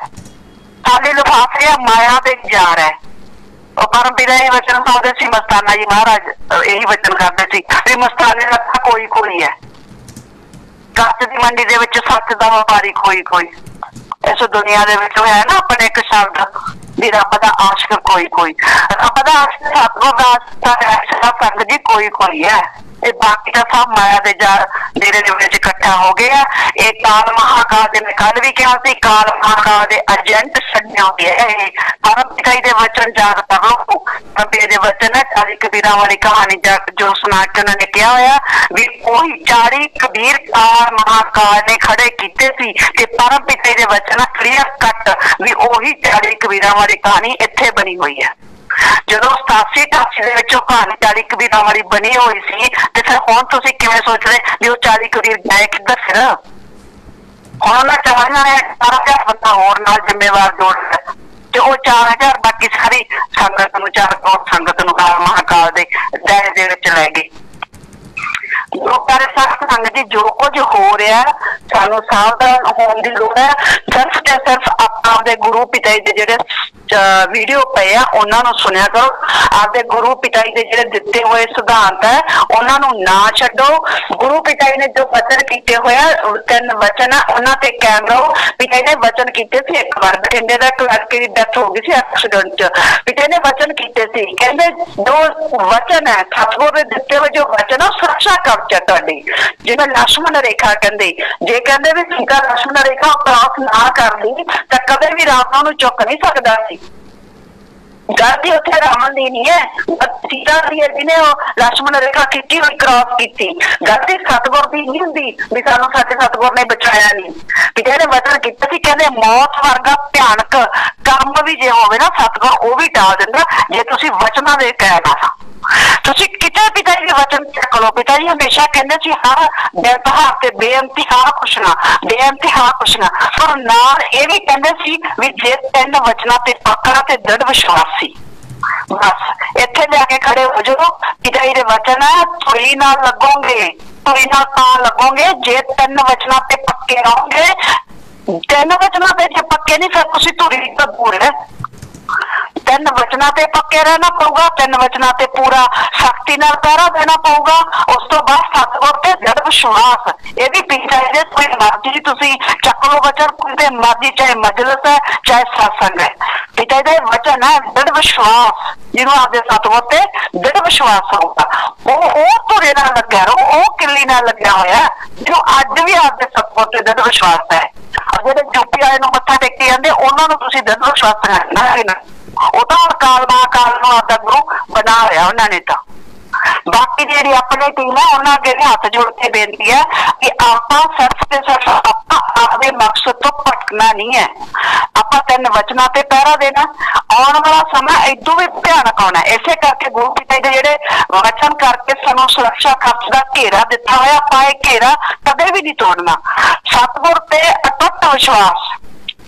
खाली लिफाफे है, माया दे जार है। और परम पिता यही वचन सुनाते सी मस्ताना जी महाराज, यही वचन करते सी मस्ताने का कोई है, कच्च की मंडी दे विच सच दा व्यापारी कोई इस दुनिया दे विच है ना अपने एक शब्द भी रब दा आशिक कोई रब दा आशिक सतगुर दा आशिक संगत जी कोई है। ये बाकी का सब माया दे डेरे दे विच इकट्ठा हो गया। ये काल महाकाल दे मैं कल भी कहा सी काल महाकाल दे एजेंट छड्डे होंदे है। परम पिता दे वचन याद कर लो, परम पिता दे वचन है 40 कबीरा वाली कहानी जो सुना के उन्होंने क्या होया भी कोई 40 कबीर काल महाकाल ने खड़े कीते सी ते परम पिता दे वचन क्लियर कट भी ओही 40 कबीरा वाली कहानी इत्थे बनी हुई है। ਜਦੋਂ 87-88 ਦੇ ਵਿੱਚੋਂ ਕਹਾਣੀ 40 ਕਬੀਰਾਂ ਵਾਲੀ ਬਣੀ ਹੋਈ ਸੀ ਤੇ ਫਿਰ ਹੁਣ ਤੁਸੀਂ ਕਿਵੇਂ ਸੋਚ ਰਹੇ ਵੀ ਉਹ 40 ਕਬੀਰ ਗਏ ਕਿੱਧਰ? ਫਿਰ ਹੁਣ ਉਹਨਾਂ 40 ਨੇ 4000 ਬੰਦਾ ਹੋਰ ਨਾਲ ਜ਼ਿੰਮੇਵਾਰ ਜੋੜ ਲਿਆ ਤੇ ਉਹ 4000 ਬਾਕੀ ਸਾਰੀ ਸੰਗਤ ਨੂੰ 4 ਕਰੋੜ ਸੰਗਤ ਨੂੰ ਕਾਲ ਮਹਾਕਾਲ ਦੇ ਦਾਇਰੇ ਦੇ ਵਿੱਚ ਲੈ ਗਏ। ਲੋਕਾਂ ਦੇ ਸਾਥ ਸੰਗਤ ਜੀ ਜੋ ਕੁਝ ਹੋ ਰਿਹਾ ਸਾਨੂੰ ਸਾਵਧਾਨ ਹੋਣ ਦੀ ਲੋੜ ਹੈ। ਸਿਰਫ ਤੇ ਸਿਰਫ ਆਪਦੇ ਗੁਰੂ ਪਿਤਾ ਜੀ ਦੇ ਜਿਹੜੇ वीडियो पे है उन्होंने सुनिया करो, आपके गुरु पिता जी के जो दिते हुए सिद्धांत है उन्होंने ना छो। गुरु पिता जी ने जो वचन किए हुए 3 वचन है उन्होंने कायम रहो। पिता जी ने वचन किए थे, एक बार बठिंडे का एक लड़के की डेथ हो गई थी एक्सीडेंट च, पिता ने वचन किए थे कहते जो वचन है सतगुर के दिते हुए जो वचन है सुरक्षा कवच है तुहाडी, जिवें लक्ष्मण रेखा कहते जे कहते भी सीता लक्ष्मण रेखा क्रॉस ना कर ली तो कदे भी रावण नूं चुक नहीं सकता सी। गलती उत्थे रावण दी नहीं है, सीता दी है जिन्हें लक्ष्मण रेखा की हुई क्रॉस की। गलती सतगुर दी नहीं हुंदी भी सानूं सच्चे सतगुर ने बचाया नहीं। पिता ने वचन किया सी कहंदे मौत वर्गा भयानक कर्म भी जे होवे ना सतगुर वो भी टाल दिंदा जे तुसीं वचनां दे कायम आ। तुसीं किते पिता जी के वचन चेक लो। पिता जी हमेशा कहंदे सी हर बेतहा ते बेइंतहा खुशना बेइंतहा खुशना, पर नाल ये भी कहंदे सी भी जे 3 वचनां ते पक्का ते दृढ़ विश्वास सी। बस इत्थे जाके खड़े हो जाओ। पिता जी के वचन है तुरी नाल लगोगे, तुरी नाल तां लगोगे जे 3 वचनां ते पक्के रहोगे। 3 वचनां ते जे पक्के नहीं फिर तुसीं तुरी तो दूर है। 3 वचनां ते पक्के रहना पऊगा, 3 वचनां ते पूरा शक्ति नाल पहरा देना पऊगा। उस तो बाद सतगुर ते दृढ़ विश्वास ये भी पीछे दे कोई मर्जी तुसीं चक लो वचन, कोई मर्जी चाहे मजलिस है चाहे सत्संग है। पिता दे वचन है दृढ़ विश्वास, जिन्हों आपके सतगुर ते दृढ़ विश्वास होगा वो तुरे नाल लग्या रहो, वो किल्ली नाल लग्या होया जो अज भी आपके सतगुर ते दृढ़ विश्वास है। जेडे यूपी वाले नूं मत्था टेकी जांदे उन्हां नूं तुसीं दृढ़ विश्वास करना है ना, वो तो हुण काल महाकाल नूं आपदा गुरु बना होया उन्हां ने। तो बाकी जी अपनी टीम है उन्होंने अगे हाथ जोड़ के बेनती है कि आप सिर्फ से सिर्फ अपने अपने मकसद तो भटकना नहीं है। ਆਪਾਂ 3 वचनां ते पहरा देना। आने वाला समा इदों भी भयानक आना। इसे करके गुरु पिता जी जेडे वचन करके सानू सुरक्षा कवच दा घेरा दिता होया, आपां इह घेरा कदे भी नहीं तोड़ना। सतगुर ते अटुट विश्वास,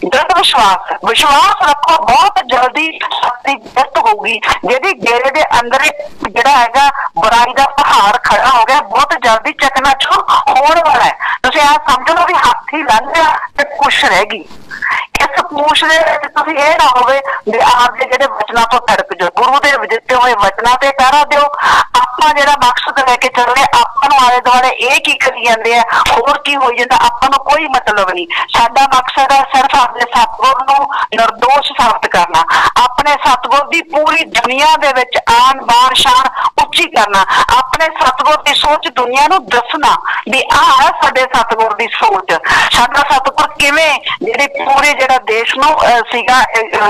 दृढ़ विश्वास, विश्वास रखो, बहुत जल्दी शक्ति जित होगी। जेडी घेरे दे अंदर जिहड़ा हैगा बुराई दा पहाड़ खड़ा हो गया, बहुत जल्दी चकनाचूर होने वाला है। तुसीं आ समझ लो भी हाथी लंघ गया ते कुछ रह गई। इस पूछ दे तुसीं इह ना होवे भी आपदे जिहड़े वचनां तो तड़क जाओ। गुरु दे दित्ते होए वचनां ते पहरा दिओ। आपां जिहड़ा मकसद लैके चल रहे, आपां नूं आले दुआले इह की करी जांदे आ, होर की होई जांदा, आपां नूं कोई मतलब नहीं। साडा मकसद है सिर्फ अपने सतगुर नूं निर्दोष साबित करना, अपने सतगुर दी पूरी दुनिया दे विच आन बान शान उच्ची करना, अपने सतगुर दी सोच दुनिया नूं दसना भी आह है साडे सतगुर दी सोच। साडा सतगुर किवें जेहड़ी पूरे जिहड़ा देश नूं सीगा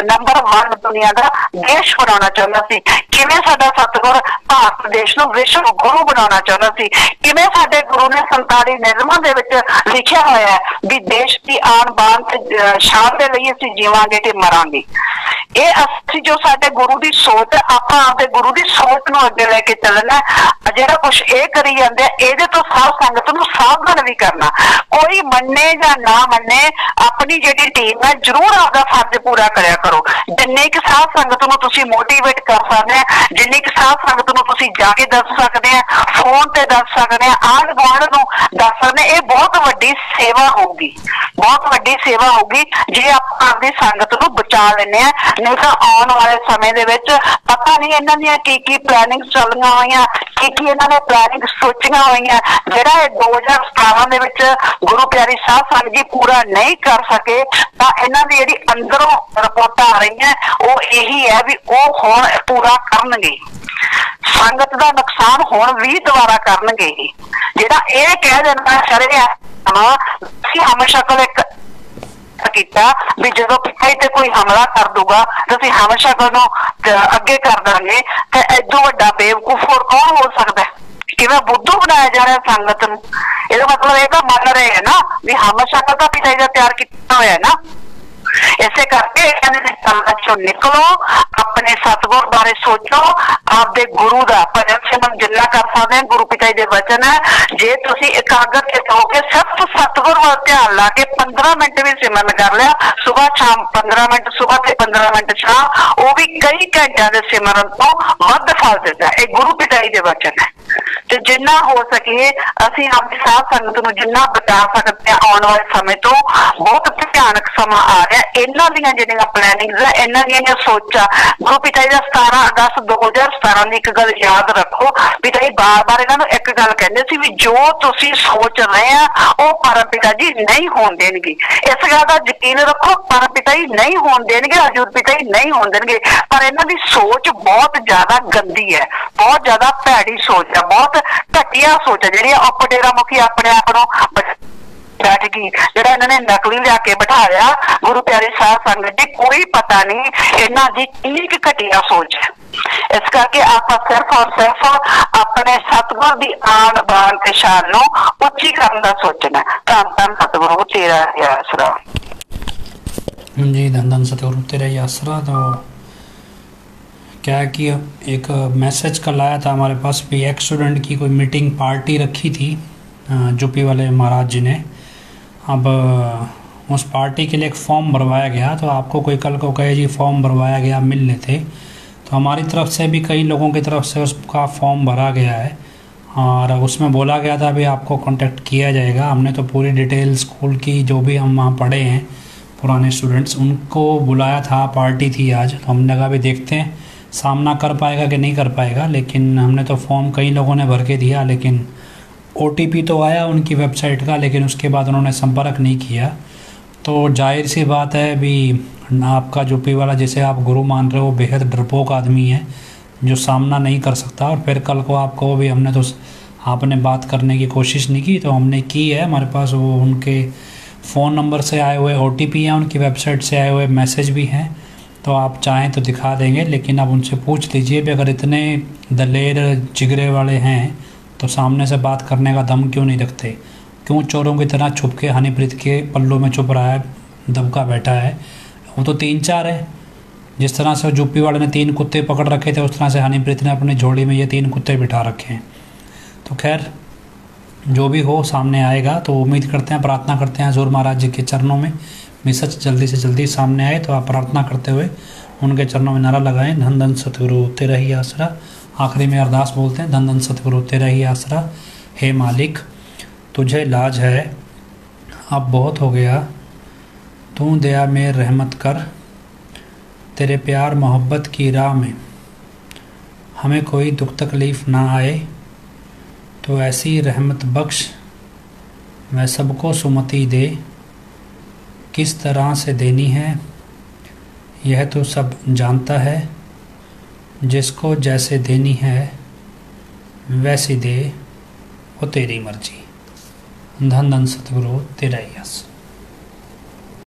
नंबर 1 दुनिया दा देश बनाउणा चाहुंदा सी, किवें साडा सतगुर भारत देश नूं विश्व गुरु बनाउणा चाहुंदा सी, किवें साडे गुरु ने 47 नियमां दे विच लिखिया होया है भी देश दी आन बान ते शान दे लई असीं जीवांगे ते मरांगे। ये असीं जो साडे गुरु दी सोच, आपां आपदे गुरु दी सोच नूं अगे लेके चलना। जिहड़ा कुछ ये करी जांदे इहदे तो साध संगत नूं सावधान भी करना। कोई मन्ने या ना मन्ने, अपनी जिहड़ी टीम है जरूर आपदा फर्ज पूरा करया करो। जिन्नी कि साध संगत नूं तुसीं मोटिवेट कर सकदे आ, जिन्नी कि साध संगत नूं तुसीं जाके दस सकदे आ, फोन ते दस सकदे आ, आंढ गुआंढ नूं दस सकदे। ये बहुत वड्डी सेवा होगी, बहुत वड्डी सेवा होगी जे आपां आपदी संगत नूं बचा लैंदे आ। नहीं तो आने वाले समय दे विच पता नहीं इन्हां दीयां की प्लानिंग चलियां होईयां, की इन्हां ने प्लानिंग सोचियां होईयां, जिहड़ा 2017 दे विच गुरु प्यारी साध संगत जी पूरा नहीं कर सके, तां इन्हां दी जिहड़ी अंदरों रिपोर्टां आ रहीआं वो यही है भी वो हुण पूरा करनगे। संगत दा नुकसान हुण भी दोबारा करनगे। जिहड़ा ये कह देना शरेआम कि हमेशा कोल एक किया भी जो पिता ते कोई हमला कर दूगा तो असीं हमेशा को अगे कर देंगे, तो इदों वड्डा बेवकूफ होर कौन हो सकता है? किवें बुद्धू बनाया जा रहा है संगत नूं। इहदा मतलब ये तो मान रहे है ना भी हमेशा का पिता जी तैयार किया होया है ना। इसे करके चो निकलो, अपने सतगुर बारे सोचो, आपदे गुरु दा भजन सिमरन जिन्ना कर सकते हैं। गुरु पिता जी दे वचन है, जे तुसीं एकाग्र चित होके सिर्फ सतगुर वाल ध्यान ला के 15 मिनट भी सिमरन कर लिया, सुबह शाम 15 मिनट सुबह ते 15 मिनट शाम, वो भी कई घंटिया के सिमरन तो वध फल देता है। ये गुरु पिता जी दे वचन है। तो जिन्ना हो सके असीं अपनी साध संगत नूं जिन्ना बचा सकते हैं आने वाले समय तो। बहुत भयानक समा आ रहा है। इन्हां दीयां जिहड़ियां प्लैनिंग्स है, इन्हां दीयां सोचां, गुरु पिता जी दा 17 अगस्त 2017 दी एक गल याद रखो। पिता जी बार बार इन्हां नूं एक गल कहंदे सी भी जो तुसीं सोच रहे आ वो परम पिता जी नहीं होण देणगे। इस गल दा यकीन रखो, परम पिता जी नहीं होण देणगे, हजूर पिता जी नहीं होण देणगे। पर इन्हां दी सोच बहुत ज्यादा गंदी है, बहुत ज्यादा भैड़ी सोच है, बहुत घटिया सोच है। जिहड़ी अपडेरा मुखी अपने आप नूं बैठ गई, जिहड़ा इन्होंने नकली लिया के बिठाया गुरु प्यारे साध संगत जी, कोई पता नहीं इन्हां दी कितनी घटिया सोच है। इस करके आप सिर्फ और सिर्फ अपने सतगुर की आन बान ते शान नूं उच्ची करन दा सोचना। धन धन सतगुरु तेरा ही आसरा। जी धन धन सतगुरु तेरा ही आसरा। तो क्या है कि एक मैसेज कल आया था हमारे पास भी, एक स्टूडेंट की कोई मीटिंग पार्टी रखी थी यूपी वाले महाराज जी ने। अब उस पार्टी के लिए एक फॉर्म भरवाया गया, तो आपको कोई कल को कहे जी फॉर्म भरवाया गया मिल लेते, तो हमारी तरफ से भी कई लोगों की तरफ से उसका फॉर्म भरा गया है और उसमें बोला गया था भी आपको कांटेक्ट किया जाएगा। हमने तो पूरी डिटेल स्कूल की जो भी हम वहाँ पढ़े हैं पुराने स्टूडेंट्स उनको बुलाया था, पार्टी थी आज। तो हमने कहा भी देखते हैं सामना कर पाएगा कि नहीं कर पाएगा, लेकिन हमने तो फॉर्म कई लोगों ने भर के दिया, लेकिन OTP तो आया उनकी वेबसाइट का, लेकिन उसके बाद उन्होंने संपर्क नहीं किया। तो जाहिर सी बात है भी आपका यूपी वाला जिसे आप गुरु मान रहे हो बेहद डरपोक आदमी है जो सामना नहीं कर सकता। और फिर कल को आपको भी हमने तो आपने बात करने की कोशिश नहीं की, तो हमने की है। हमारे पास वो उनके फ़ोन नंबर से आए हुए OTP हैं, उनकी वेबसाइट से आए हुए मैसेज भी हैं, तो आप चाहें तो दिखा देंगे। लेकिन आप उनसे पूछ लीजिए भी अगर इतने दलेर जिगरे वाले हैं तो सामने से बात करने का दम क्यों नहीं रखते, क्यों चोरों की तरह छुप के हनीप्रीत के पल्लों में छुप रहा है, दबका बैठा है। वो तो 3-4 है। जिस तरह से यूपी वाले ने 3 कुत्ते पकड़ रखे थे, उस तरह से हनीप्रीत ने अपनी झोली में ये 3 कुत्ते बिठा रखे हैं। तो खैर जो भी हो सामने आएगा। तो उम्मीद करते हैं, प्रार्थना करते हैं हजूर महाराज जी के चरणों में भी सच जल्दी से जल्दी सामने आए। तो आप प्रार्थना करते हुए उनके चरणों में नारा लगाएं, धन धन सतगुरु तेरा ही आसरा। आखिरी में अरदास बोलते हैं, धन धन सतगुरु तेरा ही आसरा। हे मालिक तुझे लाज है, अब बहुत हो गया, तू दया में रहमत कर। तेरे प्यार मोहब्बत की राह में हमें कोई दुख तकलीफ़ ना आए। तो ऐसी रहमत बख्श, मैं सबको सुमति दे। किस तरह से देनी है यह तो सब जानता है, जिसको जैसे देनी है वैसी दे, वो तेरी मर्जी। धन धन सतगुरु तेरा ही आसरा।